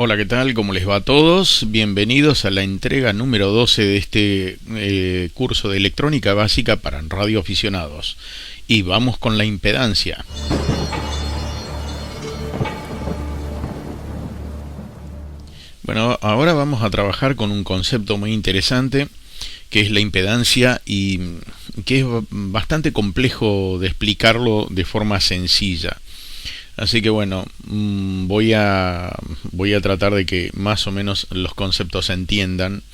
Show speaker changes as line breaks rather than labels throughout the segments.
Hola, ¿qué tal? ¿Cómo les va a todos? Bienvenidos a la entrega número 12 de este curso de electrónica básica para radioaficionados. Y vamos con la impedancia. Bueno, ahora vamos a trabajar con un concepto muy interesante que es la impedancia y que es bastante complejo de explicarlo de forma sencilla. Así que bueno, voy a tratar de que más o menos los conceptos se entiendan.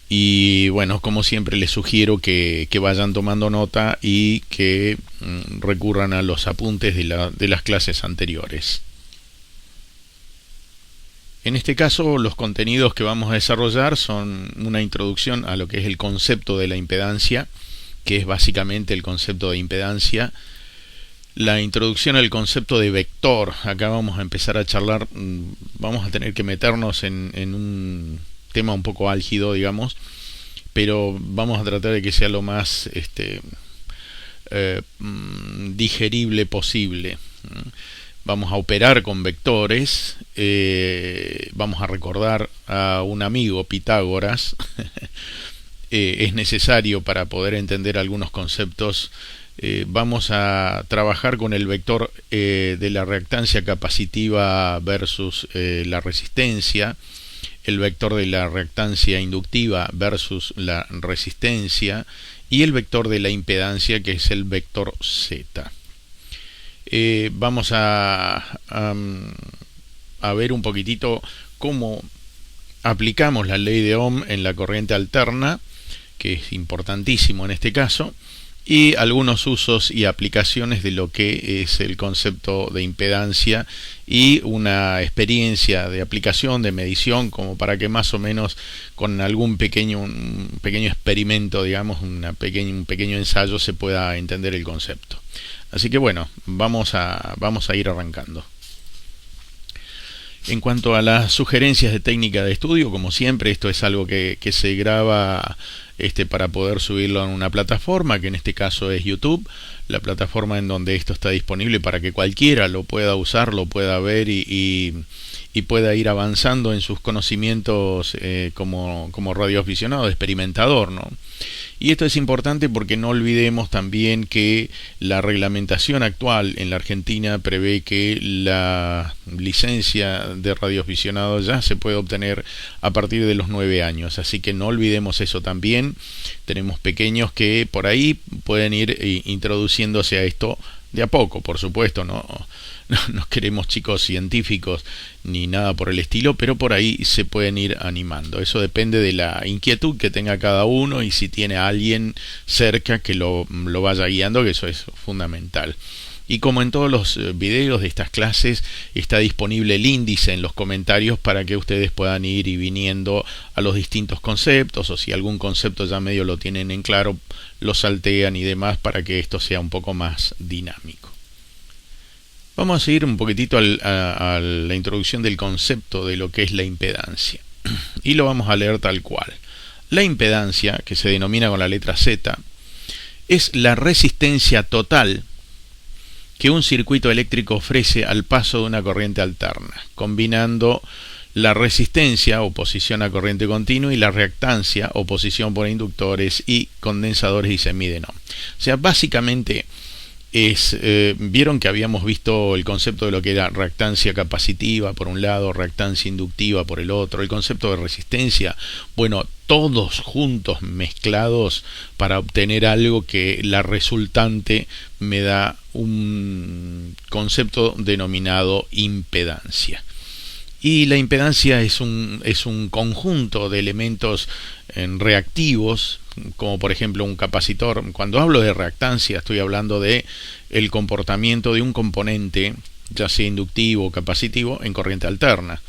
Y bueno, como siempre les sugiero que vayan tomando nota y que recurran a los apuntes de las clases anteriores. En este caso, los contenidos que vamos a desarrollar son una introducción a lo que es el concepto de la impedancia, que es básicamente el concepto de impedancia. La introducción al concepto de vector. Acá vamos a empezar a charlar, vamos a tener que meternos en un tema un poco álgido, digamos, pero vamos a tratar de que sea lo más digerible posible. Vamos a operar con vectores, vamos a recordar a un amigo, Pitágoras. Es necesario para poder entender algunos conceptos. Vamos a trabajar con el vector de la reactancia capacitiva versus la resistencia, el vector de la reactancia inductiva versus la resistencia y el vector de la impedancia, que es el vector Z. Vamos a ver un poquitito cómo aplicamos la ley de Ohm en la corriente alterna, que es importantísimo en este caso, y algunos usos y aplicaciones de lo que es el concepto de impedancia y una experiencia de aplicación, de medición, como para que más o menos con algún un pequeño experimento, digamos, un pequeño ensayo se pueda entender el concepto. Así que bueno, vamos a ir arrancando. En cuanto a las sugerencias de técnica de estudio, como siempre, esto es algo que se graba para poder subirlo en una plataforma, que en este caso es YouTube, la plataforma en donde esto está disponible para que cualquiera lo pueda usar, lo pueda ver y pueda ir avanzando en sus conocimientos como radioaficionado, experimentador, ¿no? Y esto es importante porque no olvidemos también que la reglamentación actual en la Argentina prevé que la licencia de radioaficionado ya se puede obtener a partir de los 9 años. Así que no olvidemos eso también. Tenemos pequeños que por ahí pueden ir introduciéndose a esto de a poco, por supuesto, no queremos chicos científicos ni nada por el estilo, pero por ahí se pueden ir animando. Eso depende de la inquietud que tenga cada uno y si tiene a alguien cerca que lo vaya guiando, que eso es fundamental. Y como en todos los videos de estas clases, está disponible el índice en los comentarios para que ustedes puedan ir y viniendo a los distintos conceptos, o si algún concepto ya medio lo tienen en claro, lo saltean y demás para que esto sea un poco más dinámico. Vamos a seguir un poquitito a la introducción del concepto de lo que es la impedancia. Y lo vamos a leer tal cual. La impedancia, que se denomina con la letra Z, es la resistencia total que un circuito eléctrico ofrece al paso de una corriente alterna, combinando la resistencia, oposición a corriente continua, y la reactancia, oposición por inductores y condensadores, y se mide Ohm. O sea, básicamente vieron que habíamos visto el concepto de lo que era reactancia capacitiva por un lado, reactancia inductiva por el otro, el concepto de resistencia, bueno, todos juntos mezclados para obtener algo que la resultante me da un concepto denominado impedancia. Y la impedancia es un conjunto de elementos reactivos, como por ejemplo un capacitor. Cuando hablo de reactancia estoy hablando de el comportamiento de un componente, ya sea inductivo o capacitivo, en corriente alterna.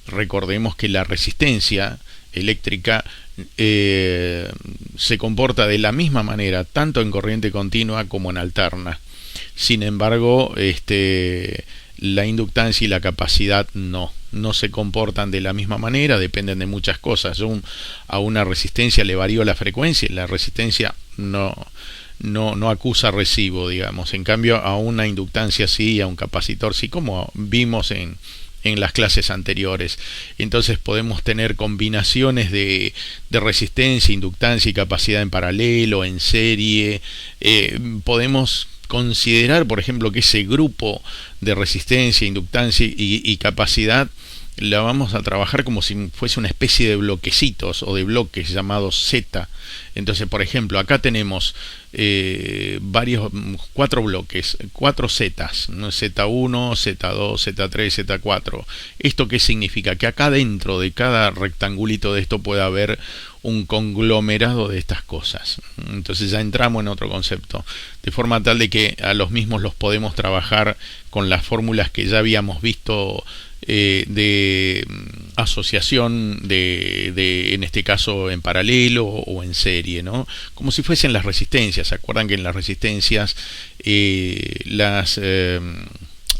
Recordemos que la resistencia eléctrica se comporta de la misma manera tanto en corriente continua como en alterna. Sin embargo, la inductancia y la capacidad no se comportan de la misma manera, dependen de muchas cosas. Yo a una resistencia le varío la frecuencia y la resistencia no acusa recibo, digamos. En cambio, a una inductancia sí, a un capacitor sí, como vimos en en las clases anteriores. Entonces podemos tener combinaciones de resistencia, inductancia y capacidad en paralelo, en serie. Podemos considerar, por ejemplo, que ese grupo de resistencia, inductancia y capacidad la vamos a trabajar como si fuese una especie de bloquecitos o de bloques llamados Z. Entonces, por ejemplo, acá tenemos cuatro bloques, cuatro Zetas, ¿no? Z1, Z2, Z3, Z4. ¿Esto qué significa? Que acá dentro de cada rectangulito de esto puede haber un conglomerado de estas cosas. Entonces ya entramos en otro concepto, de forma tal de que a los mismos los podemos trabajar con las fórmulas que ya habíamos visto de asociación en este caso en paralelo o en serie, ¿no? Como si fuesen las resistencias. ¿Se acuerdan que en las resistencias las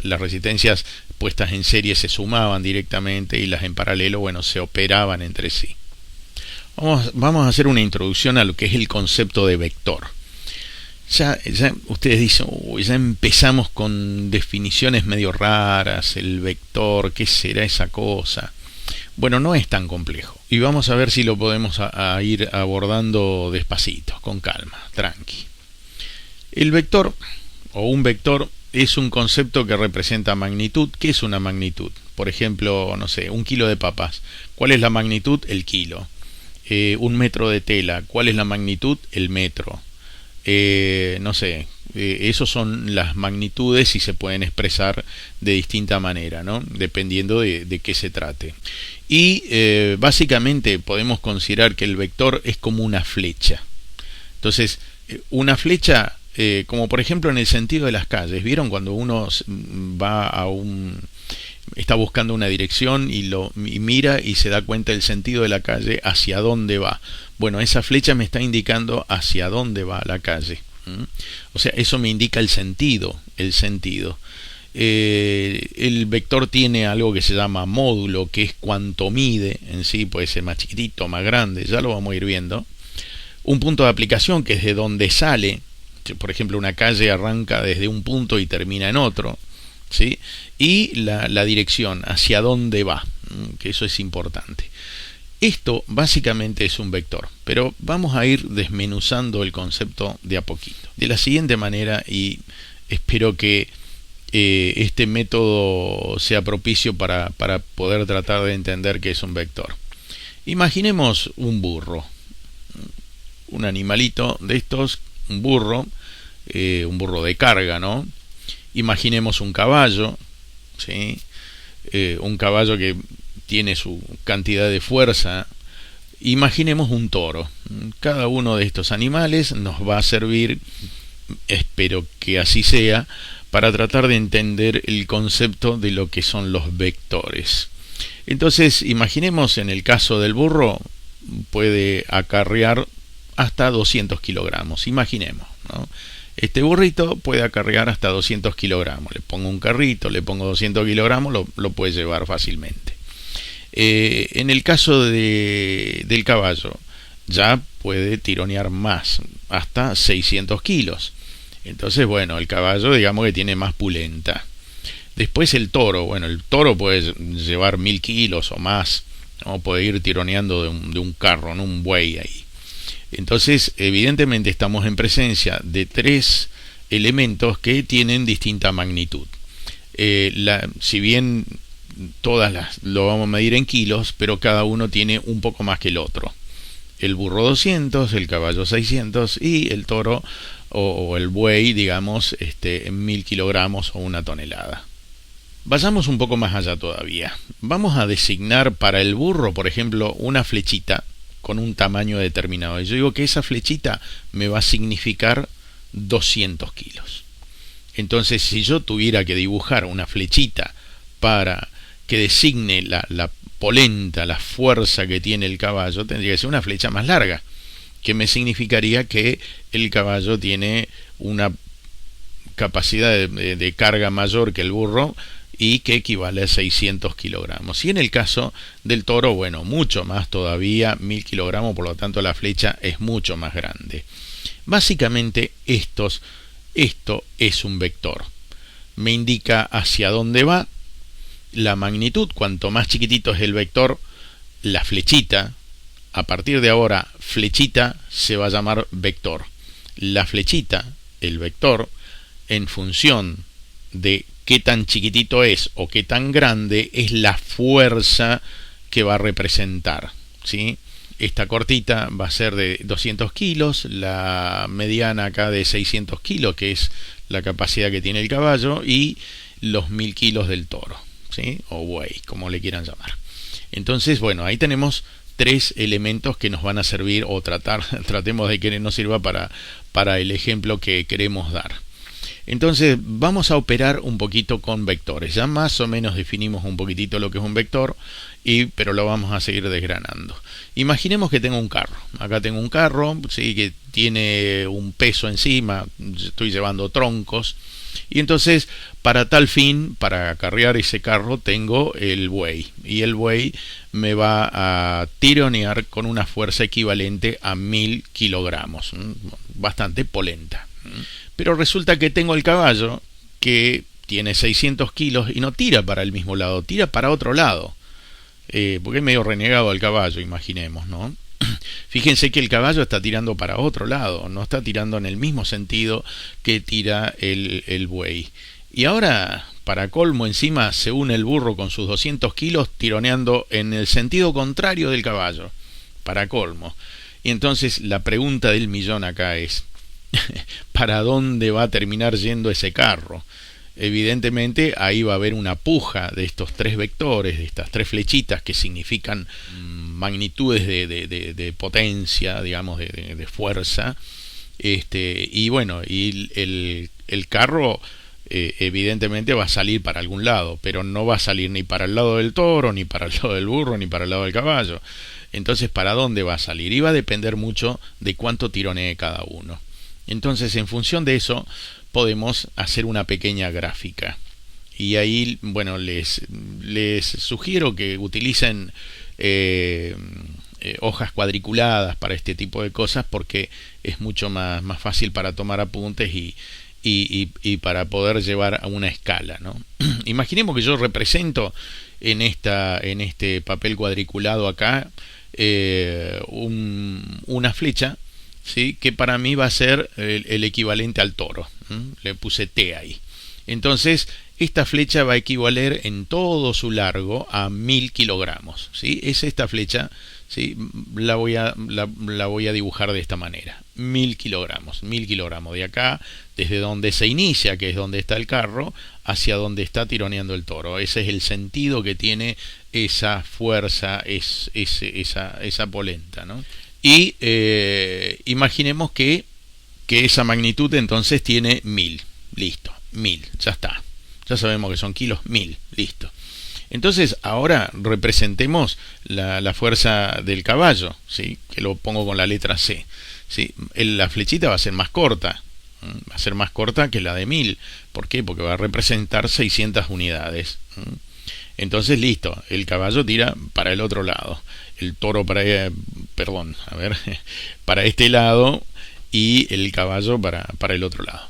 resistencias puestas en serie se sumaban directamente y las en paralelo, bueno, se operaban entre sí? Vamos a hacer una introducción a lo que es el concepto de vector. Ya ustedes dicen, ya empezamos con definiciones medio raras, el vector, ¿qué será esa cosa? Bueno, no es tan complejo. Y vamos a ver si lo podemos a ir abordando despacito, con calma, tranqui. El vector, o un vector, es un concepto que representa magnitud. ¿Qué es una magnitud? Por ejemplo, no sé, 1 kilo de papas. ¿Cuál es la magnitud? El kilo. 1 metro de tela. ¿Cuál es la magnitud? El metro. No sé, esos son las magnitudes y se pueden expresar de distinta manera, ¿no? Dependiendo de qué se trate. Y básicamente podemos considerar que el vector es como una flecha. Entonces, una flecha, como por ejemplo en el sentido de las calles, ¿vieron? Cuando uno va está buscando una dirección y mira y se da cuenta del sentido de la calle, hacia dónde va. Bueno, esa flecha me está indicando hacia dónde va la calle. O sea, eso me indica el sentido. El vector tiene algo que se llama módulo, que es cuánto mide en sí, puede ser más chiquitito, más grande, ya lo vamos a ir viendo. Un punto de aplicación, que es de donde sale. Por ejemplo, una calle arranca desde un punto y termina en otro, ¿sí? Y la dirección, hacia dónde va, que eso es importante. Esto básicamente es un vector, pero vamos a ir desmenuzando el concepto de a poquito. De la siguiente manera, y espero que este método sea propicio para poder tratar de entender qué es un vector. Imaginemos un burro, un animalito de estos, un burro de carga, ¿no? Imaginemos un caballo, ¿sí? Un caballo que tiene su cantidad de fuerza. Imaginemos un toro. Cada uno de estos animales nos va a servir, espero que así sea, para tratar de entender el concepto de lo que son los vectores. Entonces, imaginemos en el caso del burro, puede acarrear hasta 200 kilogramos. Imaginemos, ¿no? Este burrito puede acarrear hasta 200 kilogramos. Le pongo un carrito, le pongo 200 kilogramos, lo puede llevar fácilmente. En el caso del caballo, ya puede tironear más, hasta 600 kilos. Entonces, bueno, el caballo, digamos que tiene más pulenta. Después el toro. Bueno, el toro puede llevar 1000 kilos o más, ¿no? Puede ir tironeando de un carro, ¿no? Un buey ahí. Entonces, evidentemente estamos en presencia de 3 elementos que tienen distinta magnitud. Si bien todas lo vamos a medir en kilos, pero cada uno tiene un poco más que el otro. El burro 200, el caballo 600 y el toro o el buey, digamos, en 1000 kilogramos o 1 tonelada. Vayamos un poco más allá todavía. Vamos a designar para el burro, por ejemplo, una flechita con un tamaño determinado. Yo digo que esa flechita me va a significar 200 kilos. Entonces, si yo tuviera que dibujar una flechita para que designe la polenta, la fuerza que tiene el caballo, tendría que ser una flecha más larga, que me significaría que el caballo tiene una capacidad de carga mayor que el burro y que equivale a 600 kilogramos. Y en el caso del toro, bueno, mucho más todavía, 1000 kilogramos, por lo tanto la flecha es mucho más grande. Básicamente esto es un vector. Me indica hacia dónde va. la magnitud, cuanto más chiquitito es el vector, la flechita, a partir de ahora, flechita se va a llamar vector. La flechita, el vector, en función de qué tan chiquitito es o qué tan grande, es la fuerza que va a representar, ¿sí? Esta cortita va a ser de 200 kilos, la mediana acá de 600 kilos, que es la capacidad que tiene el caballo, y los 1000 kilos del toro, ¿sí? O buey, como le quieran llamar. Entonces, bueno, ahí tenemos 3 elementos que nos van a servir, o tratemos de que nos sirva para el ejemplo que queremos dar. Entonces vamos a operar un poquito con vectores. Ya más o menos definimos un poquitito lo que es un vector, pero lo vamos a seguir desgranando. Imaginemos que tengo un carro. Acá tengo un carro, ¿sí?, que tiene un peso encima, estoy llevando troncos. Y entonces, para tal fin, para acarrear ese carro, tengo el buey. Y el buey me va a tironear con una fuerza equivalente a 1000 kilogramos. Bastante polenta. Pero resulta que tengo el caballo que tiene 600 kilos y no tira para el mismo lado, tira para otro lado. Porque es medio renegado el caballo, imaginemos, ¿no? Fíjense que el caballo está tirando para otro lado, no está tirando en el mismo sentido que tira el buey. Y ahora, para colmo, encima se une el burro con sus 200 kilos tironeando en el sentido contrario del caballo. Para colmo. Y entonces la pregunta del millón acá es: ¿para dónde va a terminar yendo ese carro? Evidentemente ahí va a haber una puja de estos 3 vectores, de estas 3 flechitas que significan magnitudes de potencia, digamos, de fuerza. Y bueno, y el carro evidentemente va a salir para algún lado, pero no va a salir ni para el lado del toro, ni para el lado del burro, ni para el lado del caballo. Entonces, ¿para dónde va a salir? Y va a depender mucho de cuánto tironee cada uno. Entonces, en función de eso, podemos hacer una pequeña gráfica. Y ahí, bueno, les sugiero que utilicen hojas cuadriculadas para este tipo de cosas, porque es mucho más fácil para tomar apuntes y para poder llevar a una escala, ¿no? Imaginemos que yo represento en este papel cuadriculado acá una flecha, ¿sí?, que para mí va a ser el equivalente al toro. Le puse T ahí. Entonces, esta flecha va a equivaler en todo su largo a 1000 kilogramos, ¿sí? Es esta flecha, ¿sí? La voy a dibujar de esta manera. 1000 kilogramos. 1000 kilogramos de acá, desde donde se inicia, que es donde está el carro, hacia donde está tironeando el toro. Ese es el sentido que tiene esa fuerza, esa polenta, ¿no? Y imaginemos que esa magnitud entonces tiene 1000. Listo, 1000, ya está. Ya sabemos que son kilos, 1000, listo. Entonces ahora representemos la fuerza del caballo, ¿sí?, que lo pongo con la letra C, ¿sí? La flechita va a ser más corta, va a ser más corta que la de 1000. ¿Por qué? Porque va a representar 600 unidades. Entonces, listo, el caballo tira para el otro lado, el toro para este lado, y el caballo para el otro lado.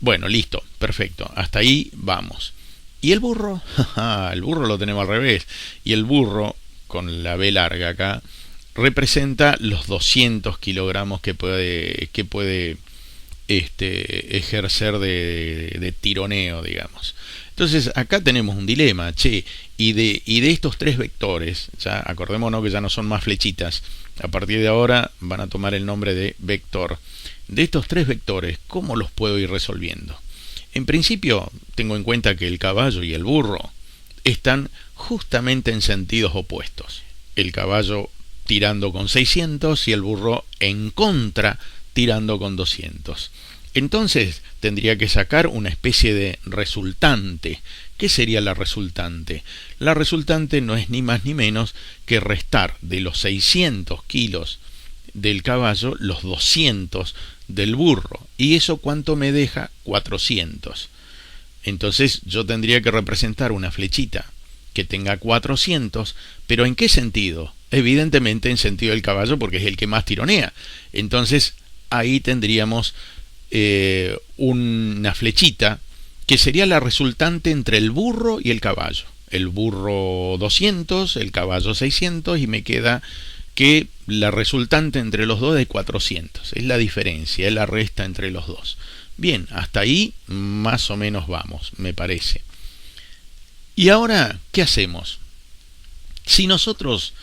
Bueno, listo, perfecto, hasta ahí vamos. ¿Y el burro? El burro lo tenemos al revés. Y el burro, con la B larga acá, representa los 200 kilogramos que puede ejercer de tironeo, digamos. Entonces acá tenemos un dilema, y de estos 3 vectores, ya acordémonos que ya no son más flechitas, a partir de ahora van a tomar el nombre de vector. De estos 3 vectores, ¿cómo los puedo ir resolviendo? En principio, tengo en cuenta que el caballo y el burro están justamente en sentidos opuestos. El caballo tirando con 600 y el burro en contra tirando con 200. Entonces tendría que sacar una especie de resultante. ¿Qué sería la resultante? La resultante no es ni más ni menos que restar de los 600 kilos del caballo los 200 del burro. ¿Y eso cuánto me deja? 400. Entonces yo tendría que representar una flechita que tenga 400, pero ¿en qué sentido? Evidentemente en sentido del caballo, porque es el que más tironea. Entonces ahí tendríamos una flechita que sería la resultante entre el burro y el caballo. El burro 200, el caballo 600 y me queda que la resultante entre los dos es 400. Es la diferencia, es la resta entre los dos. Bien, hasta ahí más o menos vamos, me parece. Y ahora, ¿qué hacemos? Si nosotros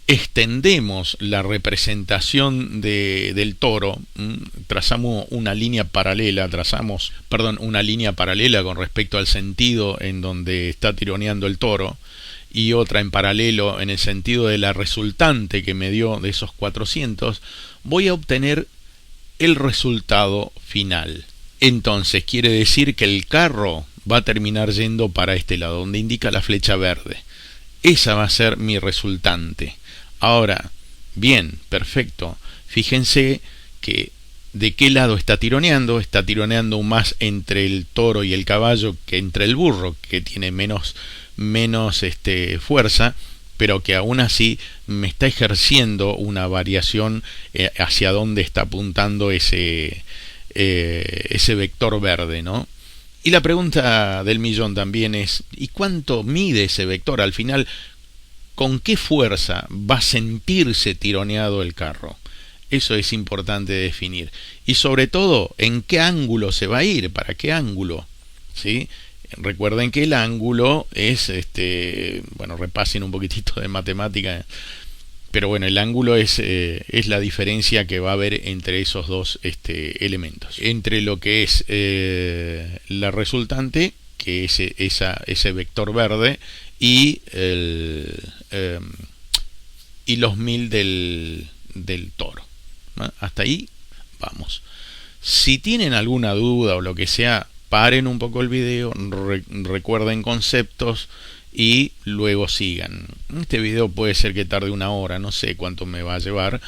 extendemos la representación del toro, trazamos una línea paralela, una línea paralela con respecto al sentido en donde está tironeando el toro y otra en paralelo en el sentido de la resultante que me dio de esos 400, voy a obtener el resultado final. Entonces quiere decir que el carro va a terminar yendo para este lado, donde indica la flecha verde. Esa va a ser mi resultante. Ahora, bien, perfecto. Fíjense que de qué lado está tironeando más entre el toro y el caballo que entre el burro, que tiene menos fuerza, pero que aún así me está ejerciendo una variación hacia dónde está apuntando ese vector verde, ¿no? Y la pregunta del millón también es, ¿y cuánto mide ese vector? Al final, ¿con qué fuerza va a sentirse tironeado el carro? Eso es importante definir. Y sobre todo, ¿en qué ángulo se va a ir? ¿Para qué ángulo? ¿Sí? Recuerden que el ángulo es, repasen un poquitito de matemática, pero bueno, el ángulo es la diferencia que va a haber entre esos dos elementos. Entre lo que es la resultante, que es ese vector verde, y los 1000 del toro, ¿no? Hasta ahí vamos. Si tienen alguna duda o lo que sea, paren un poco el video, recuerden conceptos y luego sigan. Este video puede ser que tarde una hora, no sé cuánto me va a llevar,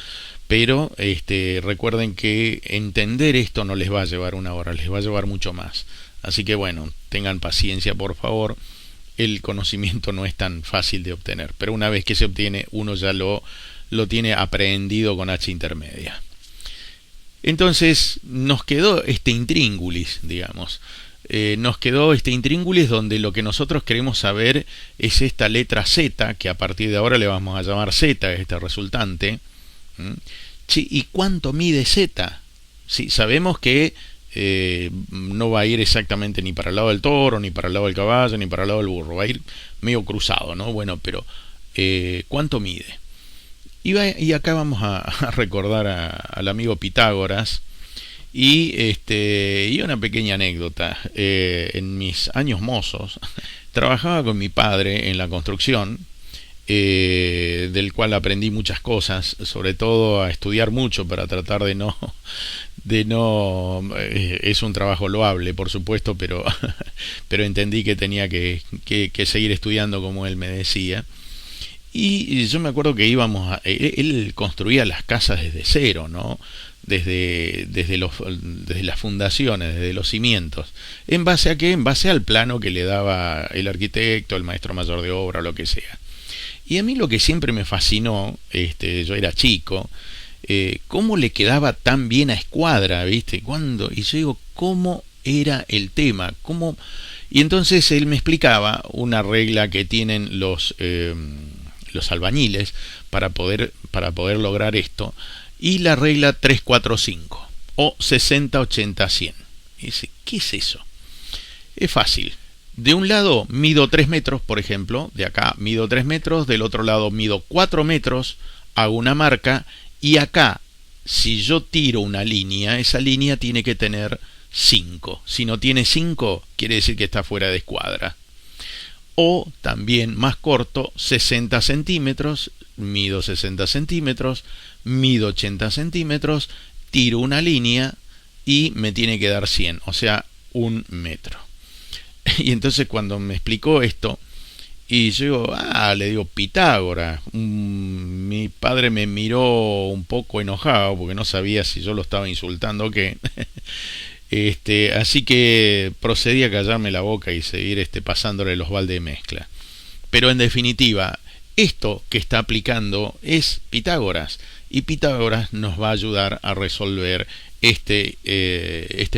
pero recuerden que entender esto no les va a llevar una hora, les va a llevar mucho más. Así que bueno, tengan paciencia por favor. El conocimiento no es tan fácil de obtener, pero una vez que se obtiene, uno ya lo tiene aprehendido con H intermedia. Entonces nos quedó este intríngulis, digamos. Nos quedó este intríngulis donde lo que nosotros queremos saber es esta letra Z, que a partir de ahora le vamos a llamar Z, este resultante. Sí, ¿y cuánto mide Z? Sí, sabemos que no va a ir exactamente ni para el lado del toro, ni para el lado del caballo, ni para el lado del burro. Va a ir medio cruzado, ¿no? Bueno, pero ¿cuánto mide? Y acá vamos a recordar al amigo Pitágoras y una pequeña anécdota. En mis años mozos trabajaba con mi padre en la construcción, del cual aprendí muchas cosas, sobre todo a estudiar mucho para tratar de no es un trabajo loable, por supuesto, pero entendí que tenía que seguir estudiando como él me decía. Y yo me acuerdo que él construía las casas desde cero, ¿no? Desde las fundaciones, desde los cimientos. ¿En base a qué? En base al plano que le daba el arquitecto, el maestro mayor de obra, lo que sea. Y a mí lo que siempre me fascinó, yo era chico, cómo le quedaba tan bien a escuadra, ¿viste? Y yo digo, ¿cómo era el tema? Y entonces él me explicaba una regla que tienen los albañiles para poder lograr esto, y la regla 345 o 60-80-100. Y dice, ¿qué es eso? Es fácil. De un lado mido 3 metros, por ejemplo, de acá mido 3 metros, del otro lado mido 4 metros, hago una marca, y acá, si yo tiro una línea, esa línea tiene que tener 5. Si no tiene 5, quiere decir que está fuera de escuadra. O también más corto, 60 centímetros, mido 60 centímetros, mido 80 centímetros, tiro una línea y me tiene que dar 100, o sea, 1 metro. Y entonces cuando me explicó esto, y yo le digo Pitágoras, mi padre me miró un poco enojado porque no sabía si yo lo estaba insultando o qué. Así que procedí a callarme la boca y seguir pasándole los baldes de mezcla. Pero en definitiva, esto que está aplicando es Pitágoras. y Pitágoras nos va a ayudar a resolver este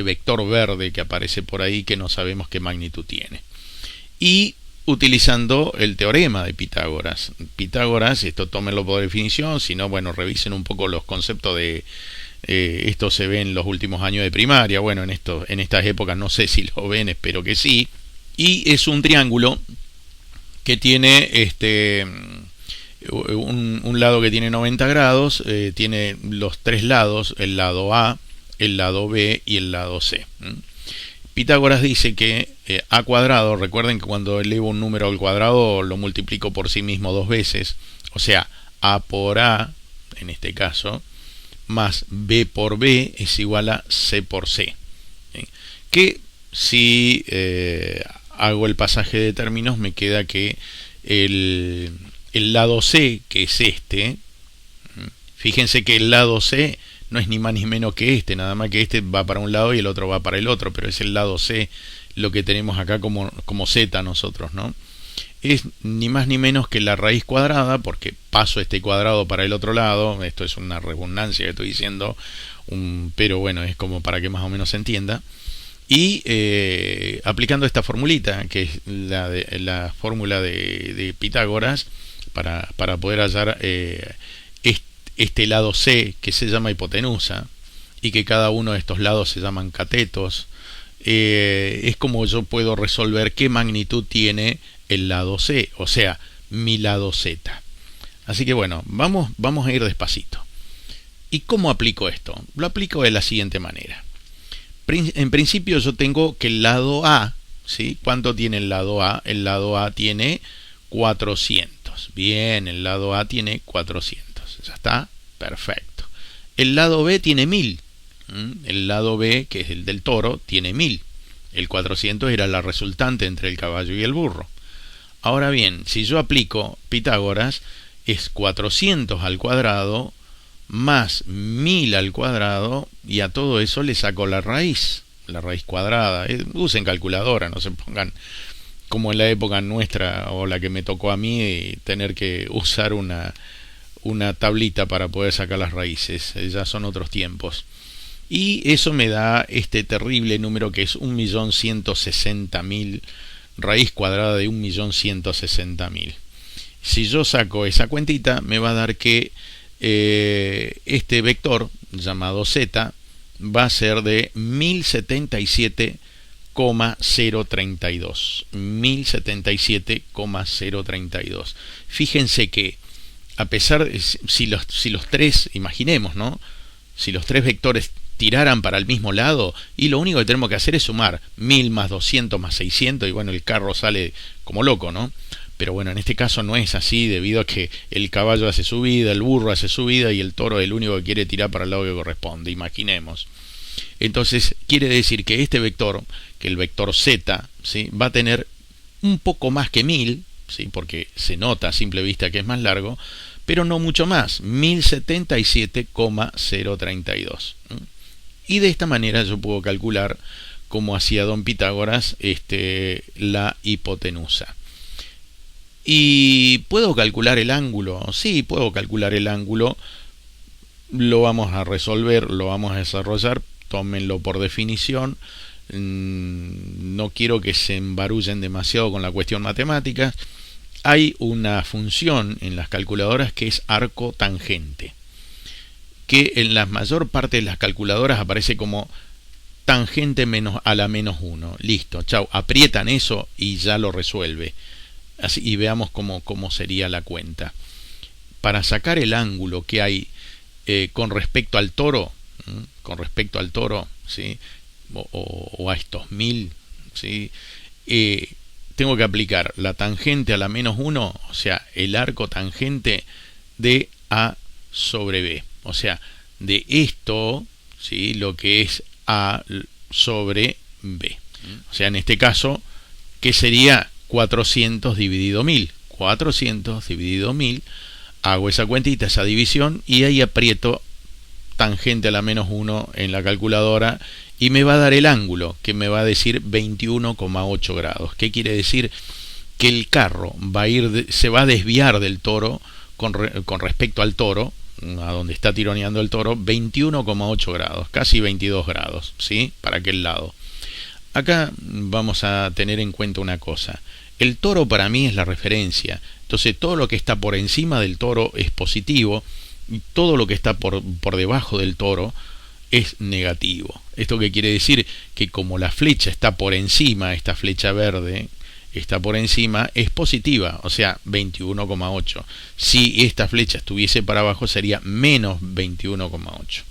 vector verde que aparece por ahí, que no sabemos qué magnitud tiene. Y utilizando el teorema de Pitágoras. Pitágoras, esto tómenlo por definición, si no, bueno, revisen un poco los conceptos de... esto se ve en los últimos años de primaria, bueno, en estas épocas no sé si lo ven, espero que sí. Y es un triángulo que tiene un lado que tiene 90 grados, tiene los tres lados, el lado A, el lado B y el lado C. Pitágoras dice que a cuadrado, recuerden que cuando elevo un número al cuadrado lo multiplico por sí mismo dos veces, o sea, a por a, en este caso, más b por b es igual a c por c. Que si hago el pasaje de términos, me queda que el lado c, que es fíjense que el lado c no es ni más ni menos que nada más que este va para un lado y el otro va para el otro, pero es el lado C lo que tenemos acá como Z nosotros, ¿no? Es ni más ni menos que la raíz cuadrada, porque paso este cuadrado para el otro lado, esto es una redundancia que estoy diciendo, pero bueno, es como para que más o menos se entienda. Y aplicando esta formulita, que es la fórmula de Pitágoras, para poder hallar este lado C, que se llama hipotenusa, y que cada uno de estos lados se llaman catetos, es como yo puedo resolver qué magnitud tiene el lado C, o sea, mi lado Z. Así que bueno, vamos a ir despacito. ¿Y cómo aplico esto? Lo aplico de la siguiente manera. En principio yo tengo que el lado A, ¿sí? ¿Cuánto tiene el lado A? El lado A tiene 400. Bien, el lado A tiene 400. Ya está, perfecto. El lado B tiene 1000. El lado B, que es el del toro, tiene 1000. El 400 era la resultante entre el caballo y el burro. Ahora bien, si yo aplico Pitágoras, es 400 al cuadrado más 1000 al cuadrado, y a todo eso le saco la raíz cuadrada. Usen calculadora, no se pongan como en la época nuestra o la que me tocó a mí, tener que usar una tablita para poder sacar las raíces. Ya son otros tiempos. Y eso me da este terrible número que es 1.160.000, raíz cuadrada de 1.160.000. Si yo saco esa cuentita, me va a dar que este vector llamado z va a ser de 1077,032. 1077,032. Fíjense que a pesar de si los tres, imaginemos, ¿no? Si los tres vectores tiraran para el mismo lado, y lo único que tenemos que hacer es sumar 1000 más 200 más 600, y bueno, el carro sale como loco, ¿no? Pero bueno, en este caso no es así, debido a que el caballo hace su vida, el burro hace su vida, y el toro es el único que quiere tirar para el lado que corresponde, imaginemos. Entonces quiere decir que este vector, que el vector z, ¿sí?, va a tener un poco más que 1000, ¿sí?, porque se nota a simple vista que es más largo, pero no mucho más, 1077,032. Y de esta manera yo puedo calcular, como hacía don Pitágoras, la hipotenusa. ¿Y puedo calcular el ángulo? Sí, puedo calcular el ángulo. Lo vamos a resolver, lo vamos a desarrollar, tómenlo por definición. No quiero que se embarullen demasiado con la cuestión matemática. Hay una función en las calculadoras que es arco tangente, que en la mayor parte de las calculadoras aparece como tangente a la menos 1. Listo, chau, aprietan eso y ya lo resuelve. Así, y veamos cómo sería la cuenta. Para sacar el ángulo que hay con respecto al toro, ¿sí?, o a estos 1000, ¿sí?, tengo que aplicar la tangente a la menos 1, o sea, el arco tangente de A sobre B. O sea, de esto, ¿sí?, lo que es A sobre B. O sea, en este caso, ¿qué sería 400 dividido 1000? 400 dividido 1000, hago esa cuentita, esa división, y ahí aprieto tangente a la menos 1 en la calculadora, y me va a dar el ángulo, que me va a decir 21,8 grados. ¿Qué quiere decir? Que el carro se va a desviar del toro con respecto al toro, a donde está tironeando el toro, 21,8 grados, casi 22 grados, ¿sí? Para aquel lado. Acá vamos a tener en cuenta una cosa. El toro para mí es la referencia. Entonces todo lo que está por encima del toro es positivo y todo lo que está por debajo del toro es negativo. ¿Esto qué quiere decir? Que como la flecha está por encima, esta flecha verde está por encima, es positiva, o sea, 21,8. Si esta flecha estuviese para abajo sería menos 21,8.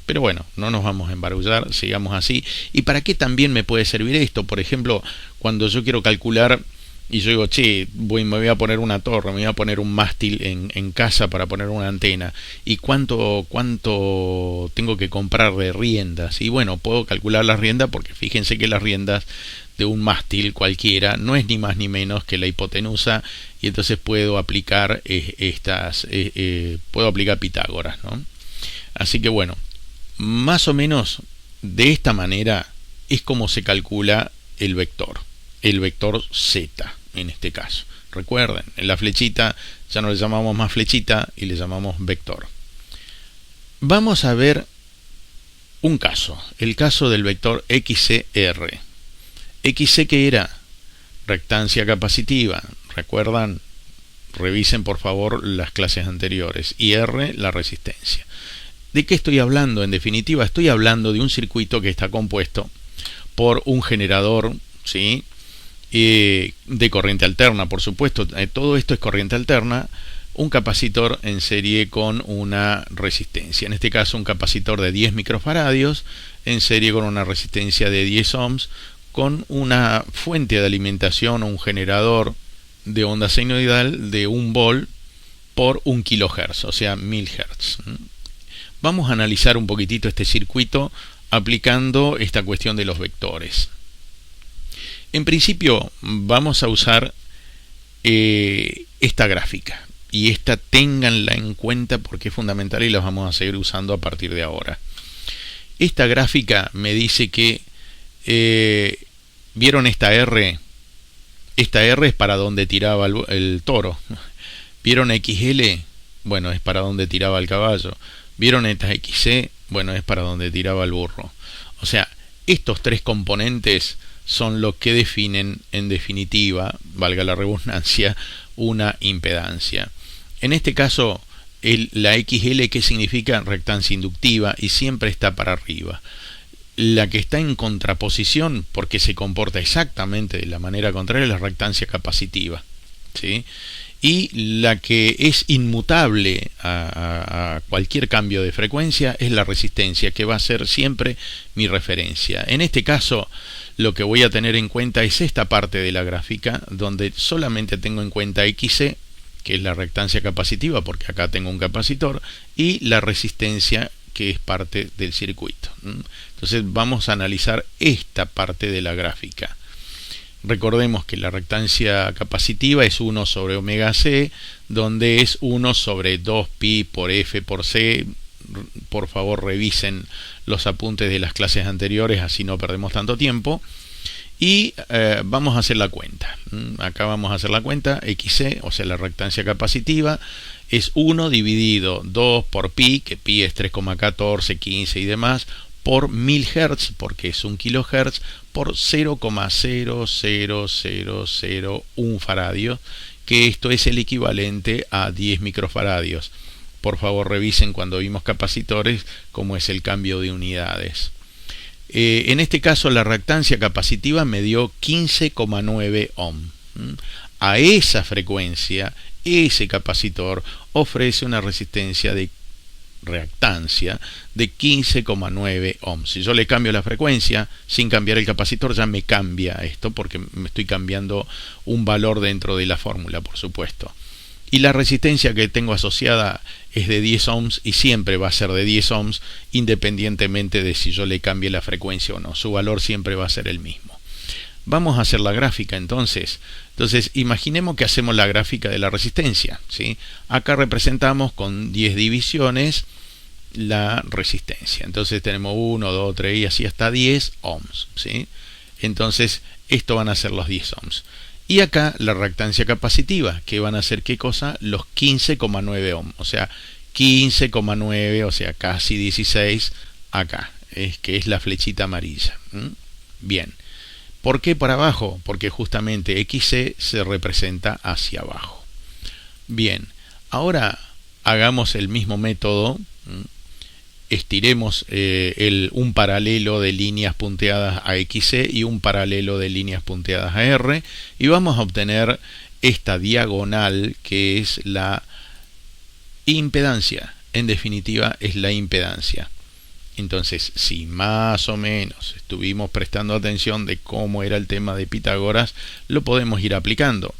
Pero bueno, no nos vamos a embarullar, sigamos así. ¿Y para qué también me puede servir esto? Por ejemplo, cuando yo quiero calcular y yo digo, che, me voy a poner una torre, me voy a poner un mástil en casa para poner una antena. ¿Y cuánto tengo que comprar de riendas? Y bueno, puedo calcular las riendas porque fíjense que las riendas de un mástil cualquiera no es ni más ni menos que la hipotenusa, y entonces puedo aplicar puedo aplicar Pitágoras, ¿no? Así que bueno, más o menos de esta manera es como se calcula el vector Z en este caso. Recuerden, en la flechita ya no le llamamos más flechita y le llamamos vector. Vamos a ver un caso, el caso del vector XCR. XC, ¿qué era? Rectancia capacitiva. ¿Recuerdan? Revisen por favor las clases anteriores. Y R, la resistencia. ¿De qué estoy hablando? En definitiva, estoy hablando de un circuito que está compuesto por un generador, ¿sí? De corriente alterna, por supuesto. Todo esto es corriente alterna. Un capacitor en serie con una resistencia. En este caso, un capacitor de 10 microfaradios en serie con una resistencia de 10 ohms, con una fuente de alimentación o un generador de onda sinusoidal de 1 volt por 1 kilohertz, o sea 1000 hertz. Vamos a analizar un poquitito este circuito aplicando esta cuestión de los vectores. En principio vamos a usar esta gráfica, y esta ténganla en cuenta porque es fundamental y la vamos a seguir usando a partir de ahora. Esta gráfica me dice que ¿vieron esta R? Esta R es para donde tiraba el toro. ¿Vieron XL? Bueno, es para donde tiraba el caballo. ¿Vieron esta XC? Bueno, es para donde tiraba el burro. O sea, estos tres componentes son los que definen, en definitiva, valga la redundancia, una impedancia. En este caso, la XL, ¿qué significa? Rectancia inductiva, y siempre está para arriba. La que está en contraposición, porque se comporta exactamente de la manera contraria, es la rectancia capacitiva, ¿sí? Y la que es inmutable a cualquier cambio de frecuencia es la resistencia, que va a ser siempre mi referencia. En este caso, lo que voy a tener en cuenta es esta parte de la gráfica, donde solamente tengo en cuenta XC, que es la rectancia capacitiva, porque acá tengo un capacitor, y la resistencia, que es parte del circuito. Entonces vamos a analizar esta parte de la gráfica. Recordemos que la rectancia capacitiva es 1 sobre omega c, donde es 1 sobre 2pi por f por c. Por favor, revisen los apuntes de las clases anteriores, así no perdemos tanto tiempo. Y vamos a hacer la cuenta. Acá vamos a hacer la cuenta. XC, o sea la rectancia capacitiva, es 1 dividido 2 por pi, que pi es 3,14, 15 y demás, por 1000 Hz, porque es 1 kHz, por 0,00001 faradio, que esto es el equivalente a 10 microfaradios. Por favor, revisen cuando vimos capacitores cómo es el cambio de unidades. En este caso, la rectancia capacitiva me dio 15,9 ohm. A esa frecuencia, ese capacitor ofrece una resistencia de reactancia de 15,9 ohms. Si yo le cambio la frecuencia sin cambiar el capacitor, ya me cambia esto, porque me estoy cambiando un valor dentro de la fórmula, por supuesto. Y la resistencia que tengo asociada es de 10 ohms y siempre va a ser de 10 ohms independientemente de si yo le cambie la frecuencia o no. Su valor siempre va a ser el mismo. Vamos a hacer la gráfica entonces. Entonces imaginemos que hacemos la gráfica de la resistencia, ¿sí? Acá representamos con 10 divisiones la resistencia. Entonces tenemos 1, 2, 3 y así hasta 10 ohms, ¿sí? Entonces esto van a ser los 10 ohms. Y acá la reactancia capacitiva, que van a ser ¿qué cosa? Los 15,9 ohms. O sea, 15,9, o sea, casi 16 acá, que es la flechita amarilla. Bien. ¿Por qué para abajo? Porque justamente XC se representa hacia abajo. Bien, ahora hagamos el mismo método. Estiremos un paralelo de líneas punteadas a XC y un paralelo de líneas punteadas a R, y vamos a obtener esta diagonal que es la impedancia. En definitiva, es la impedancia. Entonces, si más o menos estuvimos prestando atención de cómo era el tema de Pitágoras, lo podemos ir aplicando,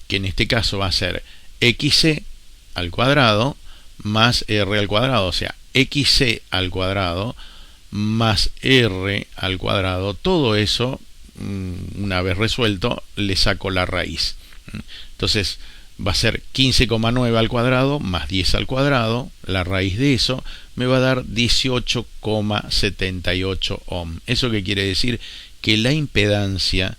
que en este caso va a ser XC al cuadrado más R al cuadrado, o sea, XC al cuadrado más R al cuadrado. Todo eso, una vez resuelto, le saco la raíz. Entonces va a ser 15,9 al cuadrado más 10 al cuadrado. La raíz de eso me va a dar 18,78 ohm. ¿Eso qué quiere decir? Que la impedancia,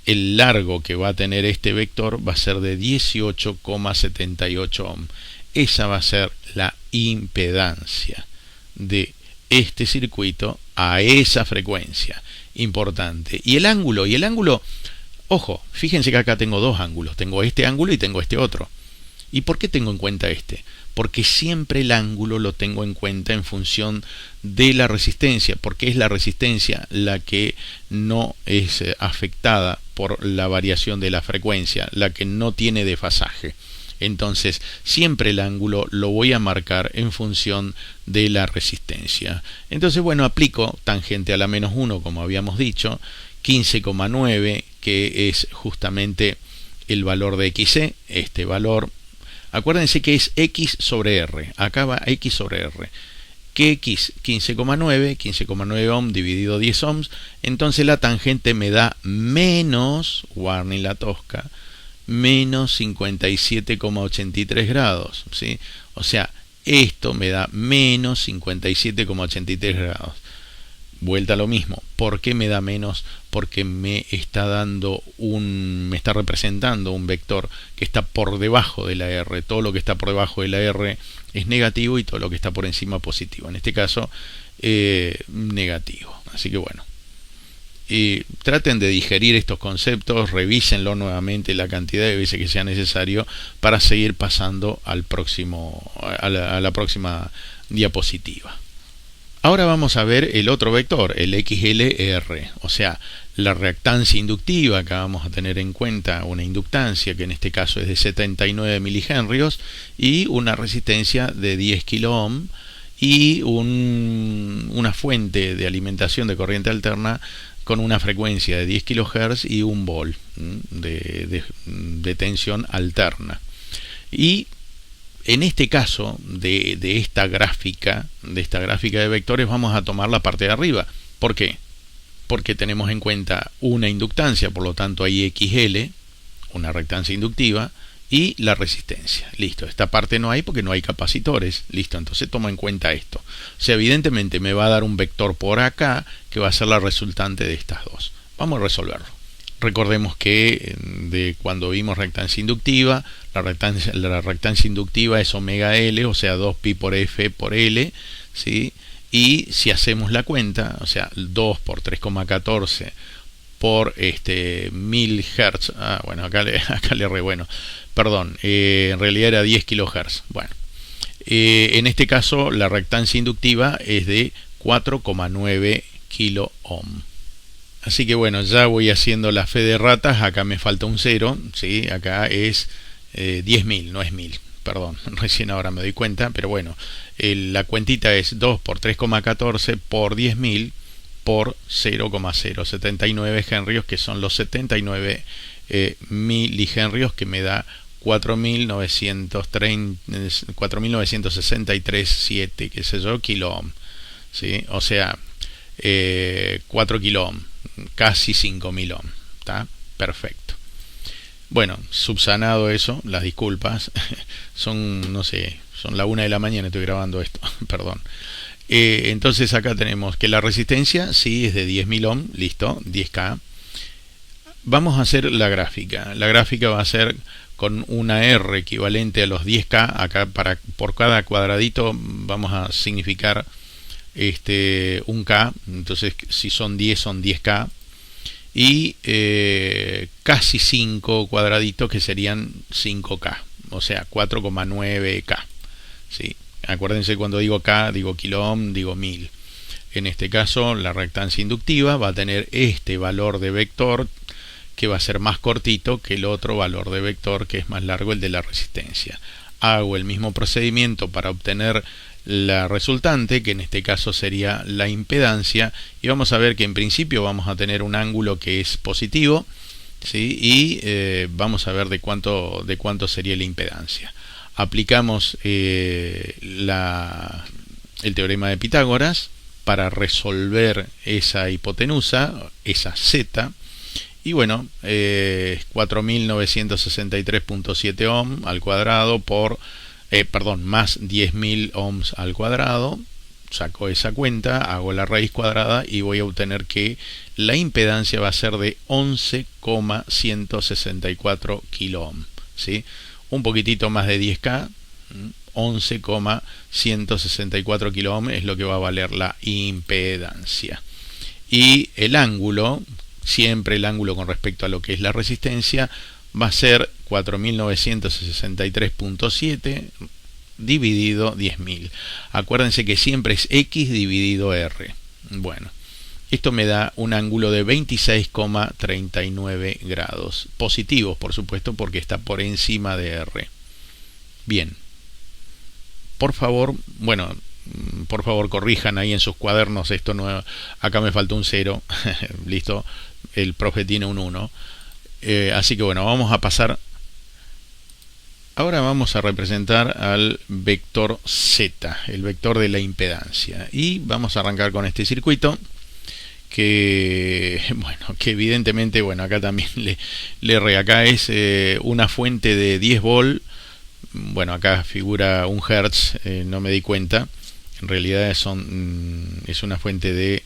el largo que va a tener este vector, va a ser de 18,78 ohm. Esa va a ser la impedancia de este circuito a esa frecuencia. Importante. Y el ángulo, ojo, fíjense que acá tengo dos ángulos. Tengo este ángulo y tengo este otro. ¿Y por qué tengo en cuenta este? Porque siempre el ángulo lo tengo en cuenta en función de la resistencia, porque es la resistencia la que no es afectada por la variación de la frecuencia, la que no tiene desfasaje. Entonces, siempre el ángulo lo voy a marcar en función de la resistencia. Entonces, bueno, aplico tangente a la menos 1, como habíamos dicho, 15,9, que es justamente el valor de XC, este valor. Acuérdense que es X sobre R, acá va X sobre R. ¿Qué X? 15,9 ohm dividido 10 ohms, entonces la tangente me da menos, Warning la tosca, menos 57,83 grados, ¿sí? O sea, esto me da menos 57,83 grados. Vuelta a lo mismo. ¿Por qué me da menos? Porque me está representando un vector que está por debajo de la R. Todo lo que está por debajo de la R es negativo y todo lo que está por encima positivo. En este caso, negativo. Así que bueno. Traten de digerir estos conceptos, revísenlo nuevamente la cantidad de veces que sea necesario para seguir pasando a la próxima diapositiva. Ahora vamos a ver el otro vector, el XLR, o sea, la reactancia inductiva. Acá vamos a tener en cuenta una inductancia que en este caso es de 79 milihenrios y una resistencia de 10 kilo ohm y una fuente de alimentación de corriente alterna con una frecuencia de 10 kHz y un volt de tensión alterna. Y en este caso de esta gráfica de vectores, vamos a tomar la parte de arriba. ¿Por qué? Porque tenemos en cuenta una inductancia, por lo tanto hay XL, una reactancia inductiva, y la resistencia. Listo, esta parte no hay porque no hay capacitores. Listo, entonces tomo en cuenta esto. O sea, evidentemente me va a dar un vector por acá que va a ser la resultante de estas dos. Vamos a resolverlo. Recordemos que de cuando vimos reactancia inductiva, la reactancia inductiva es omega L, o sea 2pi por F por L, ¿sí? Y si hacemos la cuenta, o sea 2 por 3,14 por 1000 Hz, bueno, acá le erré, bueno, perdón, en realidad era 10 kHz. Bueno, en este caso la reactancia inductiva es de 4,9 kilo ohm. Así que bueno, ya voy haciendo la fe de ratas. Acá me falta un 0, ¿sí? Acá es 10.000, no es 1000, perdón, recién ahora me doy cuenta, pero bueno, la cuentita es 2 por 3,14 por 10.000 por 0,079 henrios, que son los 79 milihenrios, que me da 4.963,7, qué sé yo, kilo ohm, ¿sí? O sea, 4 kilo ohm, casi 5.000 ohm. ¿Está? Perfecto. Bueno, subsanado eso, las disculpas. Son, no sé, son la 1 de la mañana, estoy grabando esto, perdón. Entonces acá tenemos que la resistencia, sí, es de 10.000 ohm, listo, 10K. Vamos a hacer la gráfica. La gráfica va a ser con una R equivalente a los 10K. Acá por cada cuadradito vamos a significar un K. Entonces si son 10 son 10K. Y casi 5 cuadraditos que serían 5K, o sea 4,9K. ¿Sí? Acuérdense, cuando digo K digo kilo ohm, digo 1000. En este caso la reactancia inductiva va a tener este valor de vector, que va a ser más cortito que el otro valor de vector, que es más largo, el de la resistencia. Hago el mismo procedimiento para obtener la resultante, que en este caso sería la impedancia, y vamos a ver que en principio vamos a tener un ángulo que es positivo, ¿sí? Y vamos a ver de cuánto sería la impedancia. Aplicamos el teorema de Pitágoras para resolver esa hipotenusa, esa z, y bueno, 4.963.7 ohm al cuadrado por más 10.000 ohms al cuadrado. Saco esa cuenta, hago la raíz cuadrada y voy a obtener que la impedancia va a ser de 11,164 kilo ohm, ¿sí? Un poquitito más de 10K. 11,164 kilo ohm es lo que va a valer la impedancia. Y el ángulo, siempre el ángulo con respecto a lo que es la resistencia, va a ser 4.963.7 dividido 10.000. Acuérdense que siempre es X dividido R. Bueno, esto me da un ángulo de 26,39 grados. Positivos, por supuesto, porque está por encima de R. Bien. Por favor corrijan ahí en sus cuadernos. Esto no, acá me falta un 0. Listo, el profe tiene un 1. Así que bueno, vamos a pasar. Ahora vamos a representar al vector Z, el vector de la impedancia. Y vamos a arrancar con este circuito que evidentemente, acá también le erré. Acá es una fuente de 10 volts. Bueno, acá figura 1 Hz, no me di cuenta. En realidad es una fuente de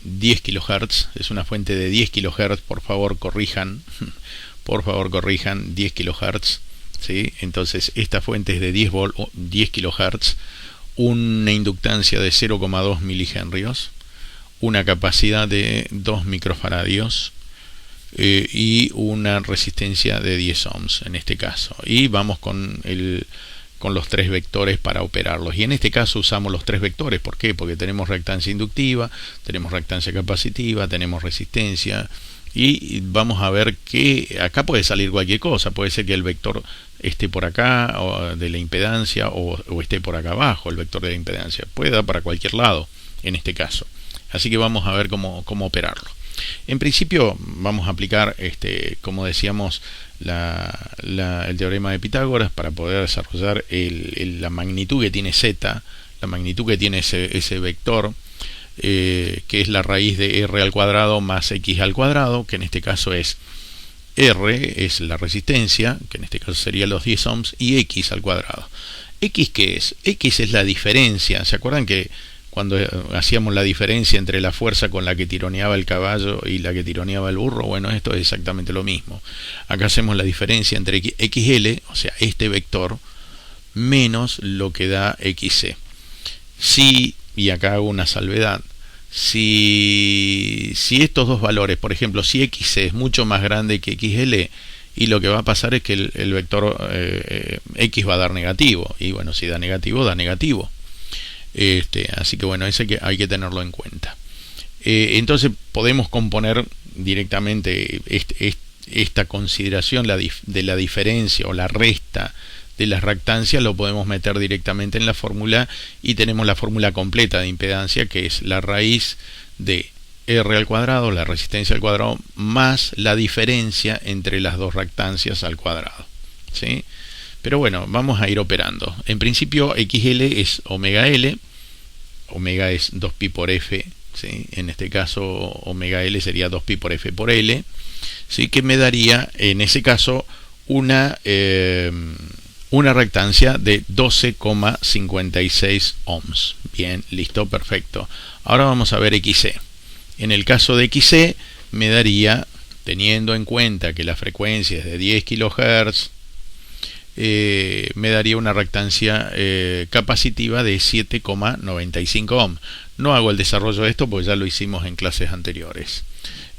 10 kHz. Es una fuente de 10 kHz. Por favor, corrijan. 10 kHz. ¿Sí? Entonces, esta fuente es de 10 volts, 10 kHz. Una inductancia de 0,2 milihenrios. Una capacidad de 2 microfaradios. Y una resistencia de 10 ohms en este caso. Y vamos con los 3 vectores para operarlos. Y en este caso usamos los 3 vectores. ¿Por qué? Porque tenemos reactancia inductiva, tenemos reactancia capacitiva, tenemos resistencia. Y vamos a ver que acá puede salir cualquier cosa. Puede ser que el vector esté por acá de la impedancia, o esté por acá abajo el vector de la impedancia. Puede dar para cualquier lado en este caso. Así que vamos a ver cómo operarlo. En principio vamos a aplicar, como decíamos, el teorema de Pitágoras para poder desarrollar la magnitud que tiene Z, la magnitud que tiene ese vector, que es la raíz de R al cuadrado más X al cuadrado, que en este caso es R, es la resistencia, que en este caso sería los 10 ohms, y X al cuadrado. ¿X qué es? X es la diferencia. ¿Se acuerdan que cuando hacíamos la diferencia entre la fuerza con la que tironeaba el caballo y la que tironeaba el burro? Bueno, esto es exactamente lo mismo. Acá hacemos la diferencia entre XL, o sea, este vector, menos lo que da XC. Si, y acá hago una salvedad, si estos dos valores, por ejemplo, si XC es mucho más grande que XL, y lo que va a pasar es que el vector X va a dar negativo, y bueno, si da negativo, da negativo. Así que bueno, ese que hay que tenerlo en cuenta. Entonces podemos componer directamente esta consideración de la diferencia o la resta de las reactancias, lo podemos meter directamente en la fórmula y tenemos la fórmula completa de impedancia, que es la raíz de R al cuadrado, la resistencia al cuadrado, más la diferencia entre las dos reactancias al cuadrado. ¿Sí? Pero bueno, vamos a ir operando. En principio, XL es omega L. Omega es 2 pi por F. ¿Sí? En este caso, omega L sería 2 pi por F por L. ¿Sí? Que me daría, en ese caso, una reactancia de 12,56 ohms. Bien, listo, perfecto. Ahora vamos a ver XC. En el caso de XC, me daría teniendo en cuenta que la frecuencia es de 10 kHz, me daría una reactancia capacitiva de 7,95 ohm. No hago el desarrollo de esto porque ya lo hicimos en clases anteriores.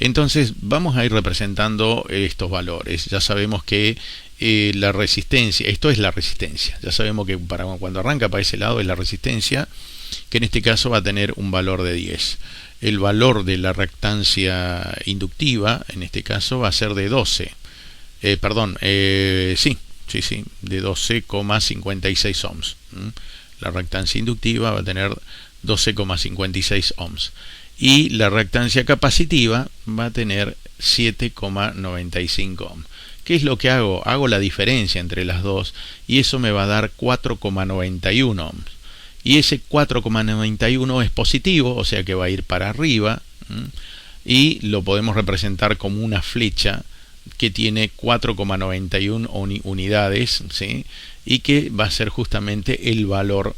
Entonces vamos a ir representando estos valores. Ya sabemos que la resistencia, esto es la resistencia. Ya sabemos que para cuando arranca para ese lado es la resistencia, que en este caso va a tener un valor de 10. El valor de la reactancia inductiva, en este caso, va a ser de 12. De 12,56 ohms. La reactancia inductiva va a tener 12,56 ohms. Y la reactancia capacitiva va a tener 7,95 ohms. ¿Qué es lo que hago? Hago la diferencia entre las dos y eso me va a dar 4,91 ohms. Y ese 4,91 es positivo, o sea que va a ir para arriba, y lo podemos representar como una flecha que tiene 4,91 unidades, ¿sí? Y que va a ser justamente el valor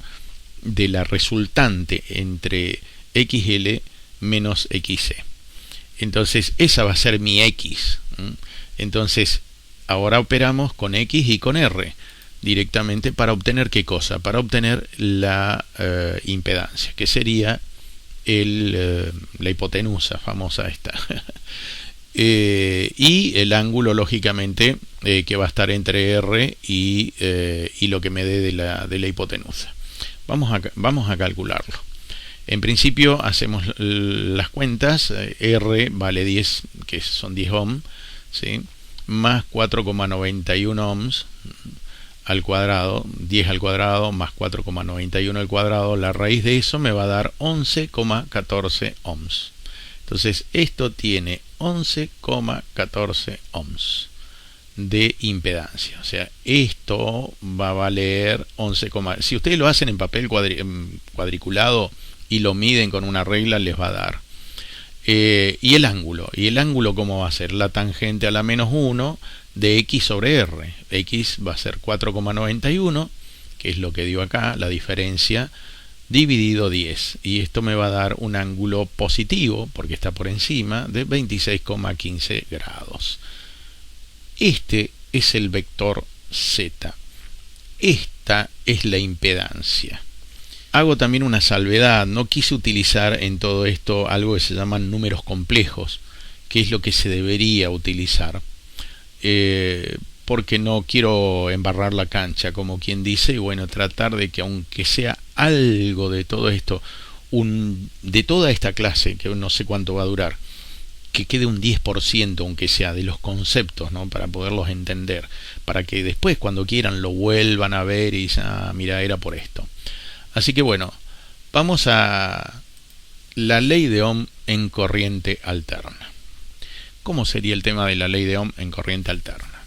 de la resultante entre XL menos XC. Entonces esa va a ser mi X. Entonces ahora operamos con X y con R directamente para obtener ¿qué cosa? Para obtener la impedancia, que sería la hipotenusa famosa esta. Y el ángulo lógicamente que va a estar entre R y lo que me dé de la hipotenusa. Vamos a calcularlo. En principio hacemos las cuentas. R vale 10, que son 10 ohms, ¿sí? Más 4,91 ohms al cuadrado, 10 al cuadrado más 4,91 al cuadrado, la raíz de eso me va a dar 11,14 ohms. Entonces esto tiene 11,14 ohms de impedancia. O sea, esto va a valer 11, si ustedes lo hacen en papel cuadriculado y lo miden con una regla, les va a dar. Y el ángulo ¿cómo va a ser? La tangente a la menos 1 de X sobre R. X va a ser 4,91, que es lo que dio acá, la diferencia, dividido 10. Y esto me va a dar un ángulo positivo, porque está por encima, de 26,15 grados. Este es el vector Z. Esta es la impedancia. Hago también una salvedad. No quise utilizar en todo esto algo que se llaman números complejos, que es lo que se debería utilizar. Porque no quiero embarrar la cancha, como quien dice, y bueno, tratar de que aunque sea algo de todo esto, de toda esta clase, que no sé cuánto va a durar, que quede un 10%, aunque sea, de los conceptos, ¿no? Para poderlos entender, para que después cuando quieran lo vuelvan a ver y dicen, mira, era por esto. Así que bueno, vamos a la ley de Ohm en corriente alterna. ¿Cómo sería el tema de la ley de Ohm en corriente alterna?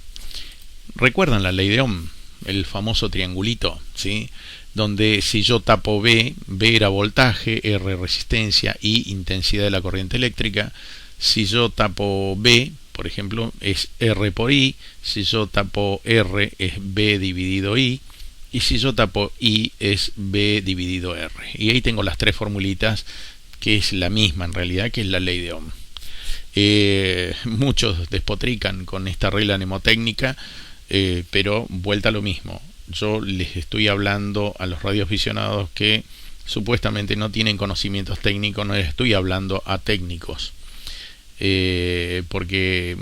¿Recuerdan la ley de Ohm? El famoso triangulito, ¿sí? Donde si yo tapo B era voltaje, R resistencia, I intensidad de la corriente eléctrica. Si yo tapo B, por ejemplo, es R por I. Si yo tapo R es B dividido I. Y si yo tapo I es B dividido R. Y ahí tengo las tres formulitas, que es la misma en realidad, que es la ley de Ohm. Muchos despotrican con esta regla mnemotécnica, pero vuelta a lo mismo. Yo les estoy hablando a los radioaficionados que supuestamente no tienen conocimientos técnicos, no les estoy hablando a técnicos. Porque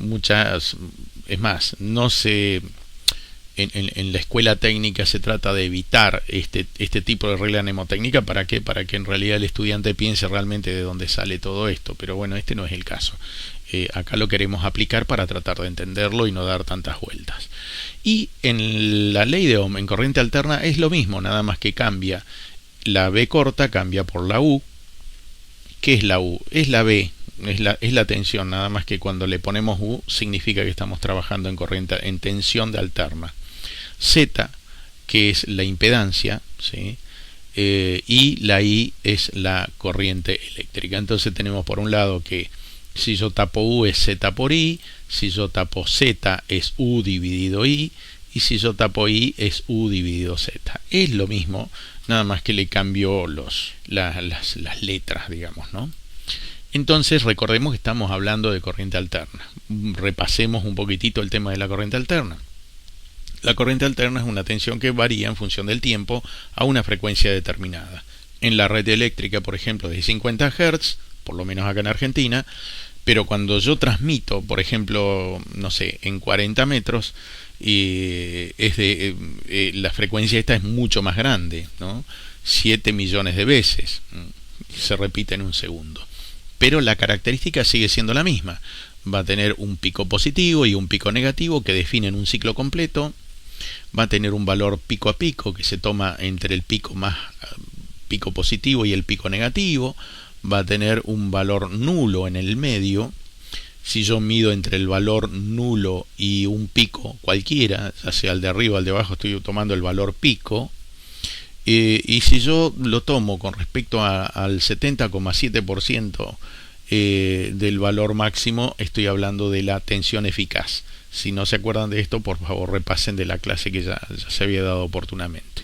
es más, no se... En la escuela técnica se trata de evitar este tipo de regla mnemotécnica. ¿Para qué? Para que en realidad el estudiante piense realmente de dónde sale todo esto. Pero bueno, este no es el caso. Acá lo queremos aplicar para tratar de entenderlo y no dar tantas vueltas. Y en la ley de Ohm en corriente alterna es lo mismo, nada más que cambia. La B corta cambia por la U. ¿Qué es la U? Es la B. Es la tensión, nada más que cuando le ponemos U significa que estamos trabajando en tensión de alterna. Z, que es la impedancia, ¿sí? Y la I es la corriente eléctrica. Entonces tenemos por un lado que si yo tapo U es Z por I, si yo tapo Z es U dividido I, y si yo tapo I es U dividido Z. Es lo mismo, nada más que le cambio las letras, digamos, ¿no? Entonces recordemos que estamos hablando de corriente alterna. Repasemos un poquitito el tema de la corriente alterna. La corriente alterna es una tensión que varía en función del tiempo a una frecuencia determinada. En la red eléctrica, por ejemplo, de 50 Hz, por lo menos acá en Argentina, pero cuando yo transmito, por ejemplo, no sé, en 40 metros, la frecuencia esta es mucho más grande, ¿no? 7 millones de veces. Se repite en un segundo. Pero la característica sigue siendo la misma. Va a tener un pico positivo y un pico negativo que definen un ciclo completo. Va a tener un valor pico a pico que se toma entre el pico positivo y el pico negativo. Va a tener un valor nulo en el medio. Si yo mido entre el valor nulo y un pico cualquiera, ya sea el de arriba o el de abajo, estoy tomando el valor pico. Y si yo lo tomo con respecto al 70,7% del valor máximo, estoy hablando de la tensión eficaz. Si no se acuerdan de esto, por favor repasen de la clase que ya se había dado oportunamente.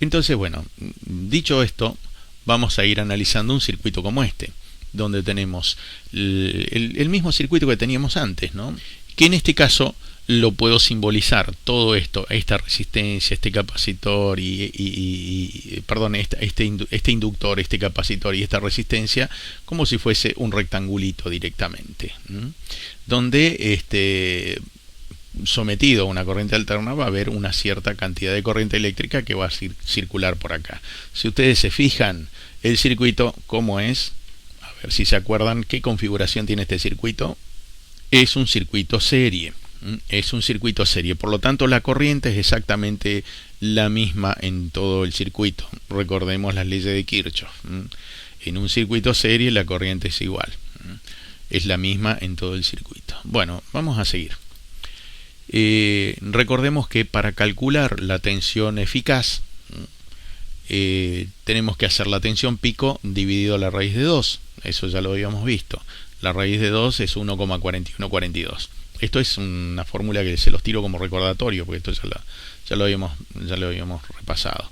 Entonces, bueno, dicho esto, vamos a ir analizando un circuito como este, donde tenemos el mismo circuito que teníamos antes, ¿no? Que en este caso lo puedo simbolizar todo esto, esta resistencia, este capacitor este inductor, este capacitor y esta resistencia, como si fuese un rectangulito directamente, donde sometido a una corriente alterna va a haber una cierta cantidad de corriente eléctrica que va a circular por acá. Si ustedes se fijan el circuito, ¿cómo es? A ver si se acuerdan qué configuración tiene este circuito. Es un circuito serie. Es un circuito serie, por lo tanto la corriente es exactamente la misma en todo el circuito. Recordemos las leyes de Kirchhoff. En un circuito serie la corriente es igual, es la misma en todo el circuito. Bueno, vamos a seguir. Recordemos que para calcular la tensión eficaz tenemos que hacer la tensión pico dividido la raíz de 2. Eso ya lo habíamos visto. La raíz de 2 es 1,4142. Esto es una fórmula que se los tiro como recordatorio, porque esto ya lo habíamos repasado.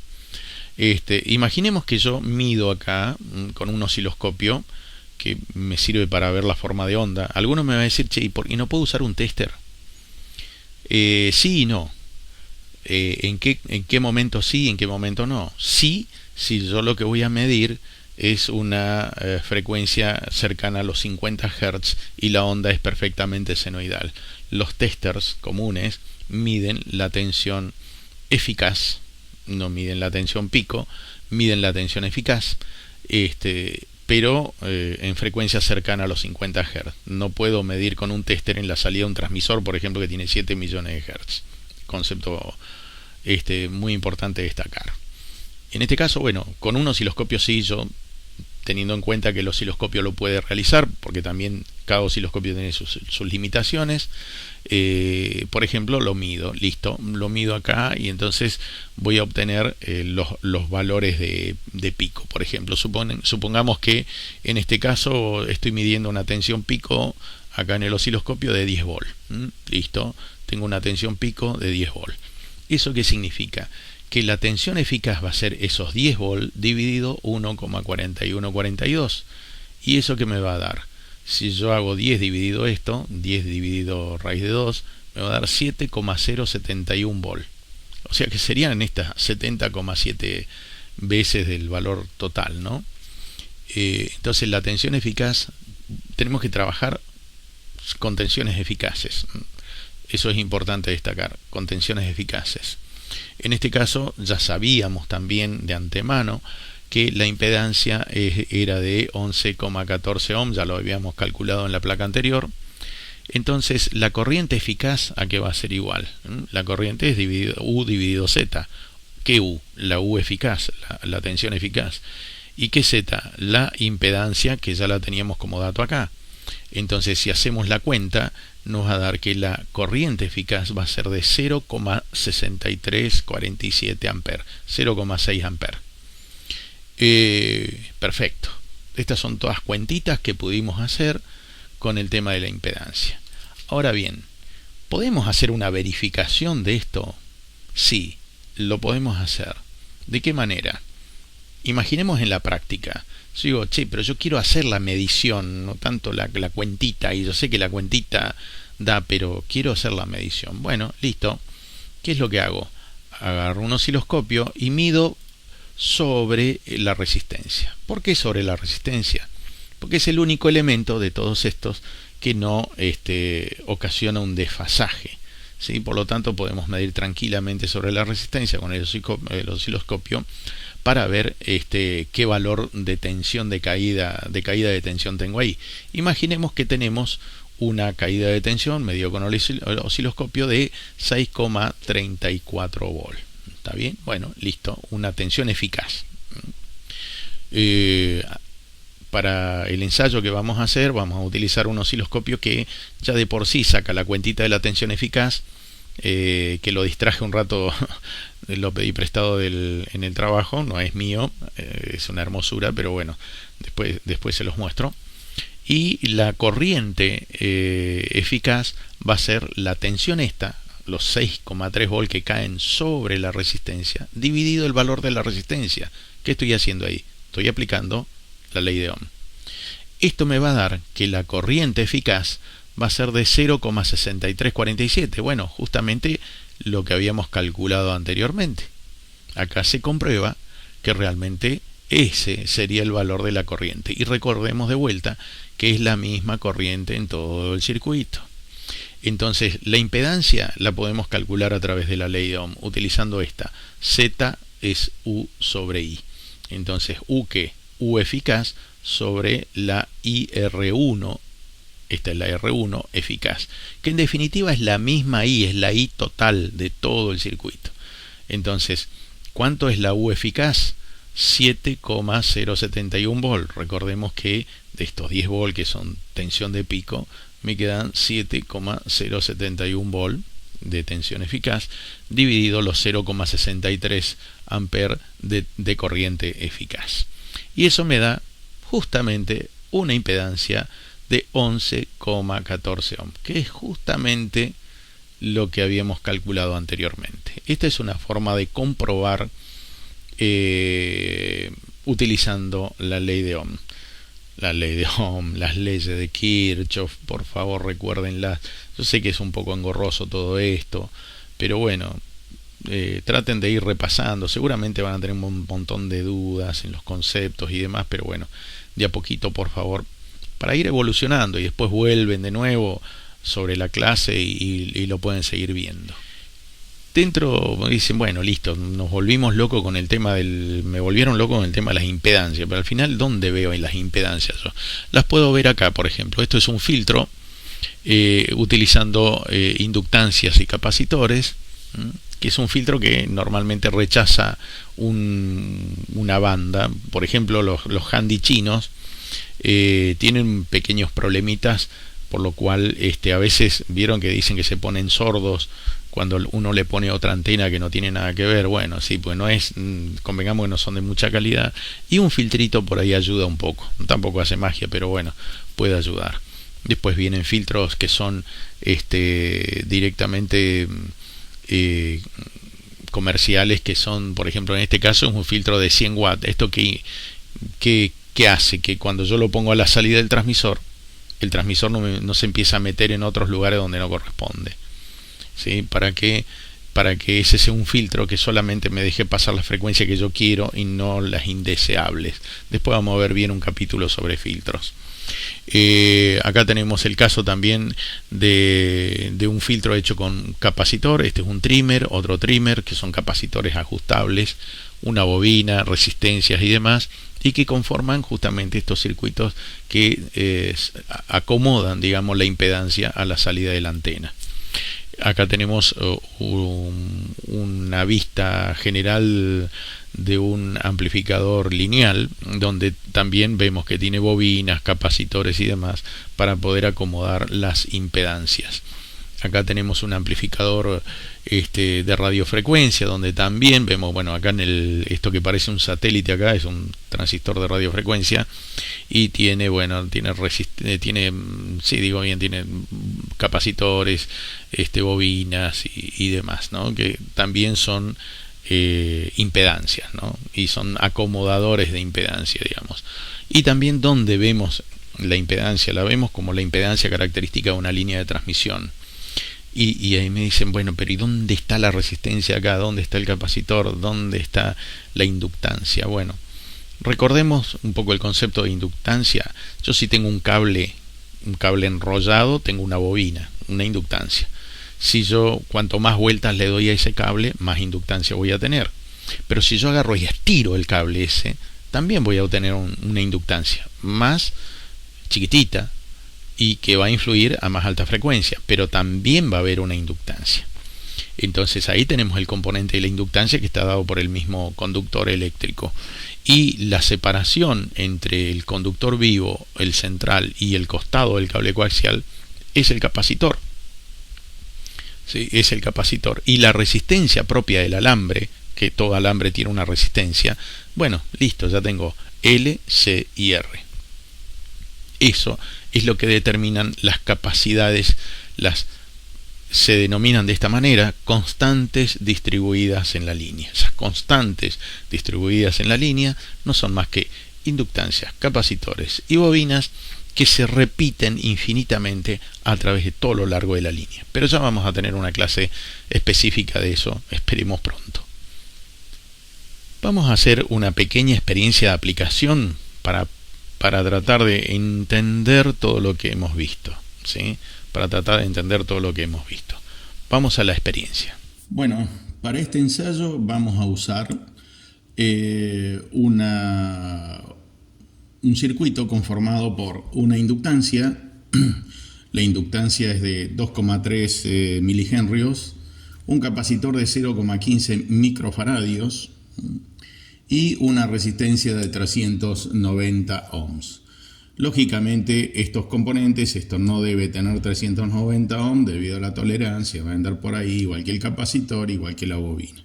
Imaginemos que yo mido acá con un osciloscopio que me sirve para ver la forma de onda. Algunos me van a decir, che, ¿y no puedo usar un tester? Sí y no. ¿En qué momento sí y en qué momento no? Sí, si yo lo que voy a medir es una frecuencia cercana a los 50 Hz y la onda es perfectamente senoidal. Los testers comunes miden la tensión eficaz, no miden la tensión pico, miden la tensión eficaz, pero en frecuencia cercana a los 50 Hz. No puedo medir con un tester en la salida de un transmisor, por ejemplo, que tiene 7 millones de Hz. Concepto muy importante destacar. En este caso, bueno, con un osciloscopio sí, yo teniendo en cuenta que el osciloscopio lo puede realizar, porque también cada osciloscopio tiene sus limitaciones, por ejemplo, lo mido, listo, lo mido acá y entonces voy a obtener los valores de pico. Por ejemplo, supongamos que en este caso estoy midiendo una tensión pico acá en el osciloscopio de 10 volt. Listo, tengo una tensión pico de 10 volt. ¿Eso qué significa? Que la tensión eficaz va a ser esos 10 volt dividido 1,4142. ¿Y eso qué me va a dar? Si yo hago 10 dividido esto, 10 dividido raíz de 2, me va a dar 7,071 volt. O sea que serían estas 70,7 veces del valor total, ¿no? Entonces la tensión eficaz, tenemos que trabajar con tensiones eficaces. Eso es importante destacar, con tensiones eficaces. En este caso ya sabíamos también de antemano que la impedancia era de 11,14 ohms, ya lo habíamos calculado en la placa anterior. Entonces la corriente eficaz, ¿a qué va a ser igual? La corriente es U dividido Z. ¿Qué U? La U eficaz, la tensión eficaz. ¿Y qué Z? La impedancia, que ya la teníamos como dato acá. Entonces si hacemos la cuenta, nos va a dar que la corriente eficaz va a ser de 0,6347 amperes, 0,6 amperes. Perfecto. Estas son todas cuentitas que pudimos hacer con el tema de la impedancia. Ahora bien, ¿podemos hacer una verificación de esto? Sí, lo podemos hacer. ¿De qué manera? Imaginemos en la práctica. Yo digo, che, pero yo quiero hacer la medición, no tanto la cuentita, y yo sé que la cuentita da, pero quiero hacer la medición. Bueno, listo. ¿Qué es lo que hago? Agarro un osciloscopio y mido sobre la resistencia. ¿Por qué sobre la resistencia? Porque es el único elemento de todos estos que no ocasiona un desfasaje, ¿sí? Por lo tanto, podemos medir tranquilamente sobre la resistencia con el osciloscopio para ver qué valor de tensión de caída de tensión tengo ahí. Imaginemos que tenemos una caída de tensión medido con el osciloscopio de 6,34 volt. ¿Está bien? Bueno, listo. Una tensión eficaz. Para el ensayo que vamos a hacer, vamos a utilizar un osciloscopio que ya de por sí saca la cuentita de la tensión eficaz, que lo distraje un rato, lo pedí prestado en el trabajo, no es mío, es una hermosura, pero bueno, después se los muestro. Y la corriente eficaz va a ser la tensión los 6,3 volt que caen sobre la resistencia, dividido el valor de la resistencia. ¿Qué estoy haciendo ahí? Estoy aplicando la ley de Ohm. Esto me va a dar que la corriente eficaz va a ser de 0,6347. Bueno, justamente lo que habíamos calculado anteriormente. Acá se comprueba que realmente ese sería el valor de la corriente. Y recordemos de vuelta que es la misma corriente en todo el circuito. Entonces, la impedancia la podemos calcular a través de la ley de Ohm, utilizando esta. Z es U sobre I. Entonces, U ¿qué? U eficaz sobre la IR1. Esta es la R1 eficaz, que en definitiva es la misma I, es la I total de todo el circuito. Entonces, ¿cuánto es la U eficaz? 7,071 volt. Recordemos que de estos 10 volt que son tensión de pico, me quedan 7,071 volt de tensión eficaz, dividido los 0,63 amperes de corriente eficaz. Y eso me da justamente una impedancia de 11,14 ohm, que es justamente lo que habíamos calculado anteriormente. Esta es una forma de comprobar utilizando la ley de Ohm. La ley de Ohm, las leyes de Kirchhoff, por favor recuérdenlas. Yo sé que es un poco engorroso todo esto, pero bueno, traten de ir repasando. Seguramente van a tener un montón de dudas en los conceptos y demás, pero bueno, de a poquito, por favor, para ir evolucionando, y después vuelven de nuevo sobre la clase y lo pueden seguir viendo. Dentro dicen, bueno, listo, nos volvimos locos con el tema me volvieron loco con el tema de las impedancias, pero al final, ¿dónde veo las impedancias? Yo las puedo ver acá, por ejemplo. Esto es un filtro utilizando inductancias y capacitores, que es un filtro que normalmente rechaza una banda. Por ejemplo, los handy chinos tienen pequeños problemitas, por lo cual a veces vieron que dicen que se ponen sordos cuando uno le pone otra antena que no tiene nada que ver. Bueno, sí, pues no es, convengamos que no son de mucha calidad, y un filtrito por ahí ayuda un poco. Tampoco hace magia, pero bueno, puede ayudar. Después vienen filtros que son directamente comerciales, que son, por ejemplo, en este caso es un filtro de 100 watts. Esto que hace que cuando yo lo pongo a la salida del transmisor, el transmisor no se empieza a meter en otros lugares donde no corresponde, ¿sí? Para que ese sea un filtro que solamente me deje pasar la frecuencia que yo quiero y no las indeseables. Después vamos a ver bien un capítulo sobre filtros. Acá tenemos el caso también de un filtro hecho con capacitor. Este es un trimmer, otro trimmer, que son capacitores ajustables, una bobina, resistencias y demás, y que conforman justamente estos circuitos que acomodan, digamos, la impedancia a la salida de la antena. Acá tenemos una vista general de un amplificador lineal, donde también vemos que tiene bobinas, capacitores y demás para poder acomodar las impedancias. Acá tenemos un amplificador de radiofrecuencia, donde también vemos, bueno, acá en esto que parece un satélite, acá es un transistor de radiofrecuencia, y tiene, bueno, tiene capacitores, bobinas y demás, ¿no? Que también son impedancias, ¿no? Y son acomodadores de impedancia, digamos. Y también donde vemos la impedancia, la vemos como la impedancia característica de una línea de transmisión. Y ahí me dicen, bueno, pero ¿y dónde está la resistencia acá? ¿Dónde está el capacitor? ¿Dónde está la inductancia? Bueno, recordemos un poco el concepto de inductancia. Yo si tengo un cable enrollado, tengo una bobina, una inductancia. Si yo cuanto más vueltas le doy a ese cable, más inductancia voy a tener. Pero si yo agarro y estiro el cable ese, también voy a obtener una inductancia más chiquitita y que va a influir a más alta frecuencia, pero también va a haber una inductancia. Entonces ahí tenemos el componente de la inductancia que está dado por el mismo conductor eléctrico. Y la separación entre el conductor vivo, el central y el costado del cable coaxial es el capacitor. ¿Sí? Es el capacitor. Y la resistencia propia del alambre, que todo alambre tiene una resistencia, bueno, listo, ya tengo L, C y R. Eso es lo que determinan las capacidades, se denominan de esta manera constantes distribuidas en la línea. Esas constantes distribuidas en la línea no son más que inductancias, capacitores y bobinas que se repiten infinitamente a través de todo lo largo de la línea. Pero ya vamos a tener una clase específica de eso, esperemos pronto. Vamos a hacer una pequeña experiencia de aplicación para tratar de entender todo lo que hemos visto, ¿sí? Para tratar de entender todo lo que hemos visto. Vamos a la experiencia.
Bueno, para este ensayo vamos a usar un circuito conformado por una inductancia. La inductancia es de 2,3 milihenrios, un capacitor de 0,15 microfaradios y una resistencia de 390 ohms. Lógicamente estos componentes, esto no debe tener 390 ohms debido a la tolerancia, va a andar por ahí igual que el capacitor, igual que la bobina.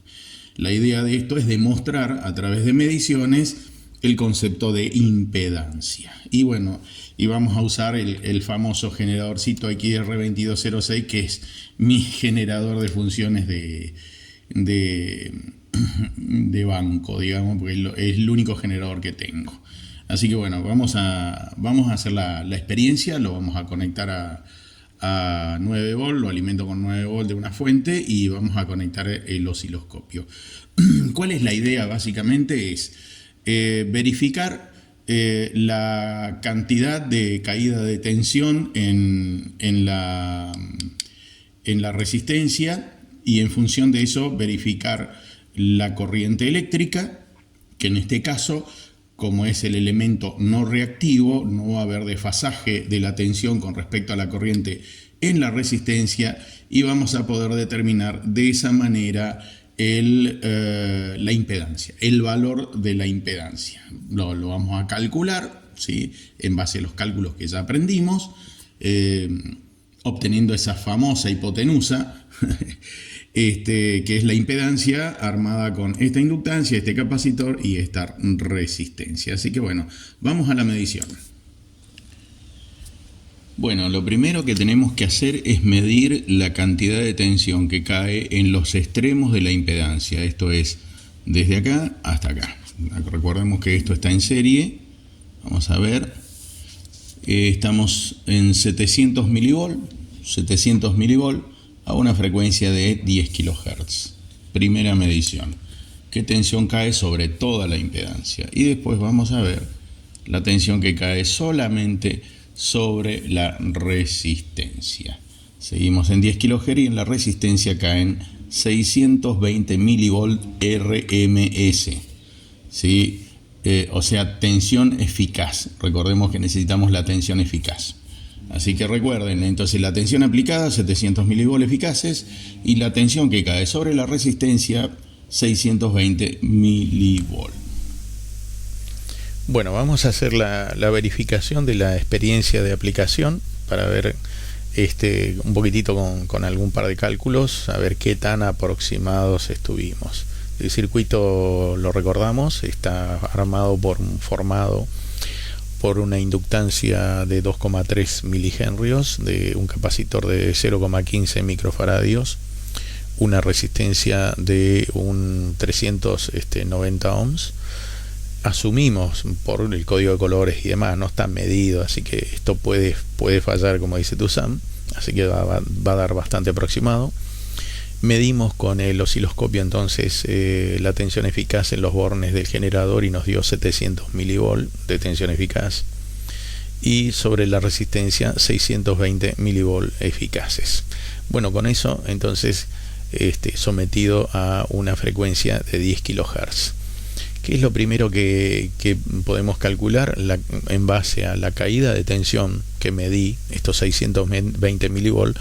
La idea de esto es demostrar a través de mediciones el concepto de impedancia. Y bueno, y vamos a usar el famoso generadorcito XR2206, que es mi generador de funciones de banco, digamos, porque es el único generador que tengo. Así que bueno, vamos a hacer la experiencia. Lo vamos a conectar a 9 volt, lo alimento con 9 volt de una fuente y vamos a conectar el osciloscopio. ¿Cuál es la idea? Básicamente es verificar la cantidad de caída de tensión en la resistencia y en función de eso verificar la corriente eléctrica, que en este caso, como es el elemento no reactivo, no va a haber desfasaje de la tensión con respecto a la corriente en la resistencia y vamos a poder determinar de esa manera la impedancia, el valor de la impedancia. Lo vamos a calcular, ¿sí? En base a los cálculos que ya aprendimos, obteniendo esa famosa hipotenusa, que es la impedancia armada con esta inductancia, este capacitor y esta resistencia. Así que bueno, vamos a la medición. Bueno, lo primero que tenemos que hacer es medir la cantidad de tensión que cae en los extremos de la impedancia. Esto es desde acá hasta acá. Recordemos que esto está en serie. Vamos a ver. Estamos en 700 milivolt a una frecuencia de 10 kHz. Primera medición. ¿Qué tensión cae sobre toda la impedancia? Y después vamos a ver la tensión que cae solamente sobre la resistencia. Seguimos en 10 kHz y en la resistencia caen 620 milivolt RMS. ¿Sí? O sea, tensión eficaz. Recordemos que necesitamos la tensión eficaz. Así que recuerden, entonces la tensión aplicada 700 milivolts eficaces y la tensión que cae sobre la resistencia 620 milivolts.
Bueno, vamos a hacer la verificación de la experiencia de aplicación para ver un poquitito con algún par de cálculos, a ver qué tan aproximados estuvimos. El circuito, lo recordamos, está formado por una inductancia de 2,3 milihenrios, de un capacitor de 0,15 microfaradios, una resistencia de un 390 ohms. Asumimos por el código de colores y demás, no está medido, así que esto puede fallar, como dice Tuzán, así que va a dar bastante aproximado. Medimos con el osciloscopio entonces la tensión eficaz en los bornes del generador y nos dio 700 milivolt de tensión eficaz, y sobre la resistencia 620 milivolt eficaces. Bueno, con eso entonces sometido a una frecuencia de 10 kHz. ¿Qué es lo primero que podemos calcular? En base a la caída de tensión que medí, estos 620 milivolt,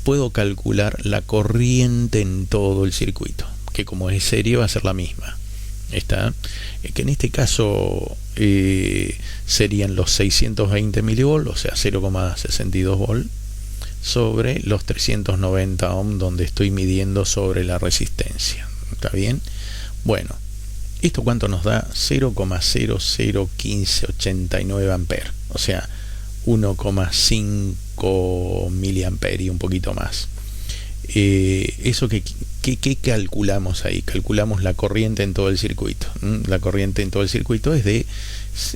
puedo calcular la corriente en todo el circuito, que como es serie va a ser la misma. ¿Está? Que en este caso serían los 620 milivolt, o sea 0,62 volt, sobre los 390 ohm donde estoy midiendo sobre la resistencia. ¿Está bien? Bueno, ¿esto cuánto nos da? 0,001589 amperes, o sea 1,5 miliamperes y un poquito más. Eso ¿qué calculamos ahí? Calculamos la corriente en todo el circuito. La corriente en todo el circuito es de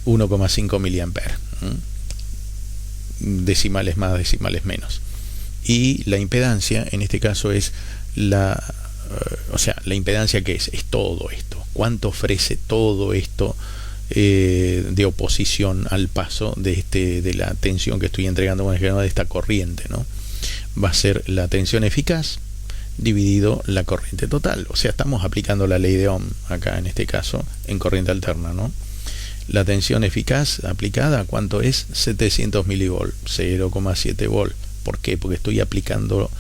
1,5 miliamperes. Decimales más, decimales menos. Y la impedancia en este caso es la impedancia que es todo esto. ¿Cuánto ofrece todo esto de oposición al paso de la tensión que estoy entregando con el generador, de esta corriente, ¿no? Va a ser la tensión eficaz dividido la corriente total. O sea, estamos aplicando la ley de Ohm acá en este caso en corriente alterna, ¿no? La tensión eficaz aplicada, ¿cuánto es? 700 milivolt, 0,7 volt. ¿Por qué? Porque estoy aplicando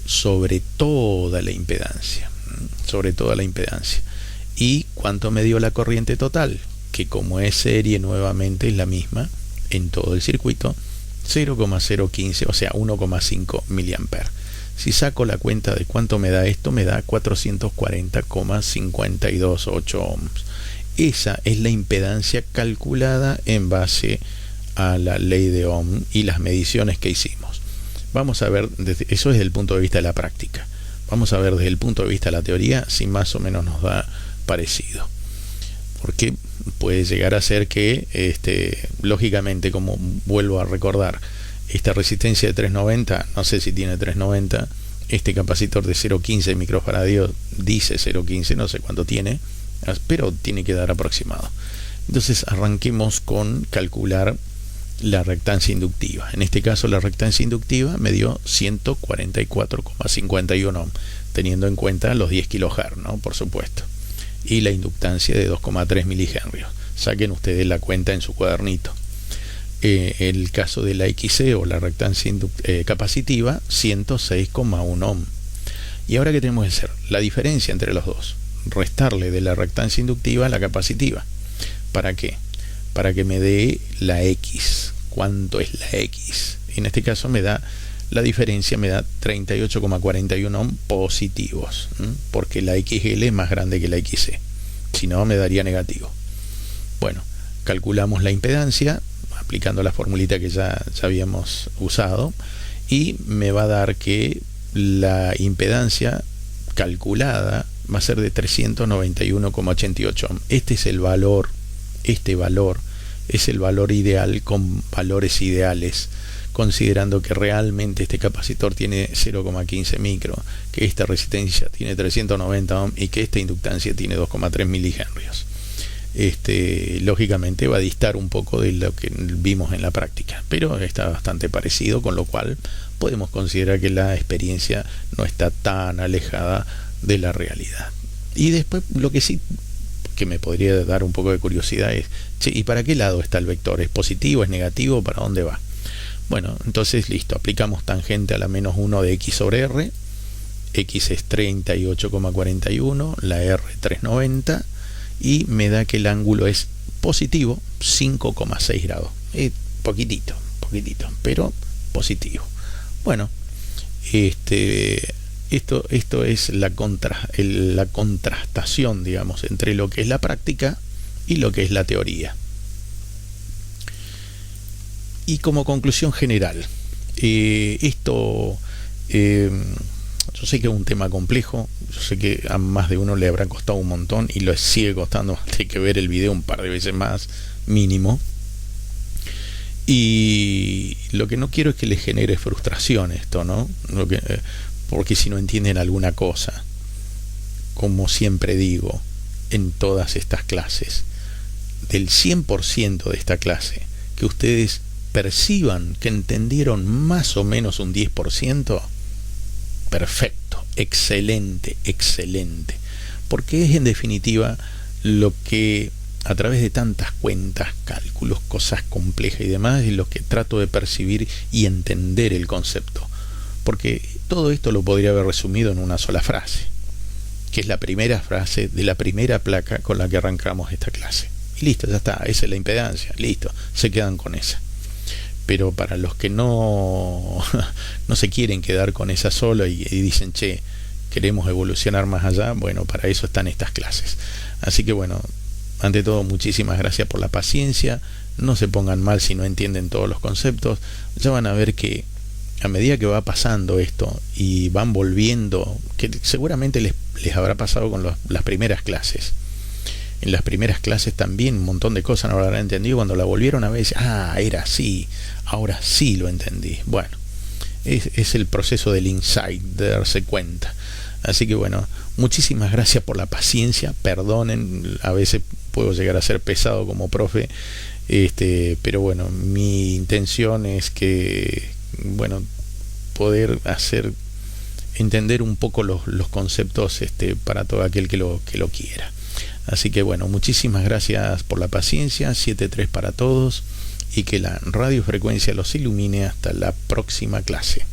sobre toda la impedancia. Sobre toda la impedancia. ¿Y cuánto me dio la corriente total? Que como es serie nuevamente es la misma en todo el circuito, 0,015, o sea 1,5 miliamperes. Si saco la cuenta de cuánto me da esto, me da 440,528 ohms. Esa es la impedancia calculada en base a la ley de Ohm y las mediciones que hicimos. Vamos a ver, eso es desde el punto de vista de la práctica. Vamos a ver desde el punto de vista de la teoría si más o menos nos da parecido. Porque puede llegar a ser que, lógicamente, como vuelvo a recordar, esta resistencia de 390, no sé si tiene 390, este capacitor de 0,15 microfaradios dice 0,15, no sé cuánto tiene, pero tiene que dar aproximado. Entonces arranquemos con calcular la reactancia inductiva. En este caso la reactancia inductiva me dio 144,51 ohm, teniendo en cuenta los 10 kHz, ¿no? Por supuesto. Y la inductancia de 2,3 milihenrios. Saquen ustedes la cuenta en su cuadernito. El caso de la XC o la reactancia capacitiva, 106,1 ohm. Y ahora, ¿qué tenemos que hacer? La diferencia entre los dos. Restarle de la reactancia inductiva a la capacitiva. ¿Para qué? Para que me dé la X. ¿Cuánto es la X? En este caso me da la diferencia, me da 38,41 ohm positivos, porque la XL es más grande que la XC. Si no, me daría negativo. Bueno, calculamos la impedancia aplicando la formulita que ya habíamos usado, y me va a dar que la impedancia calculada va a ser de 391,88 ohm. Este es el valor, este valor es el valor ideal con valores ideales, considerando que realmente este capacitor tiene 0,15 micro, que esta resistencia tiene 390 ohm y que esta inductancia tiene 2,3 milihenrios. Lógicamente va a distar un poco de lo que vimos en la práctica, pero está bastante parecido, con lo cual podemos considerar que la experiencia no está tan alejada de la realidad. Y después, lo que sí que me podría dar un poco de curiosidad es, ¿y para qué lado está el vector? ¿Es positivo? ¿Es negativo? ¿Para dónde va? Bueno, entonces listo, aplicamos tangente a la menos 1 de x sobre r. X es 38,41, la r 390, y me da que el ángulo es positivo, 5,6 grados. Poquitito, pero positivo. Bueno, esto es la contrastación, digamos, entre lo que es la práctica y lo que es la teoría. Y como conclusión general, Yo sé que es un tema complejo, yo sé que a más de uno le habrá costado un montón y lo sigue costando, hay que ver el video un par de veces más, mínimo. Y lo que no quiero es que les genere frustración esto, ¿no? Porque si no entienden alguna cosa, como siempre digo en todas estas clases, del 100% de esta clase, que ustedes perciban que entendieron más o menos un 10%, perfecto, excelente, excelente. Porque es en definitiva lo que a través de tantas cuentas, cálculos, cosas complejas y demás, es lo que trato de percibir y entender el concepto. Porque todo esto lo podría haber resumido en una sola frase, que es la primera frase de la primera placa con la que arrancamos esta clase. Y listo, ya está, esa es la impedancia, listo, se quedan con esa. Pero para los que no se quieren quedar con esa sola y dicen, che, queremos evolucionar más allá, bueno, para eso están estas clases. Así que bueno, ante todo, muchísimas gracias por la paciencia. No se pongan mal si no entienden todos los conceptos. Ya van a ver que a medida que va pasando esto y van volviendo, que seguramente les habrá pasado con las primeras clases. En las primeras clases también un montón de cosas no lo habrán entendido. Cuando la volvieron a ver, era así, ahora sí lo entendí. Bueno, es el proceso del insight, de darse cuenta. Así que bueno, muchísimas gracias por la paciencia. Perdonen, a veces puedo llegar a ser pesado como profe, pero bueno, mi intención es que, bueno, poder hacer entender un poco los conceptos para todo aquel que lo quiera. Así que bueno, muchísimas gracias por la paciencia. 7-3 para todos y que la radiofrecuencia los ilumine hasta la próxima clase.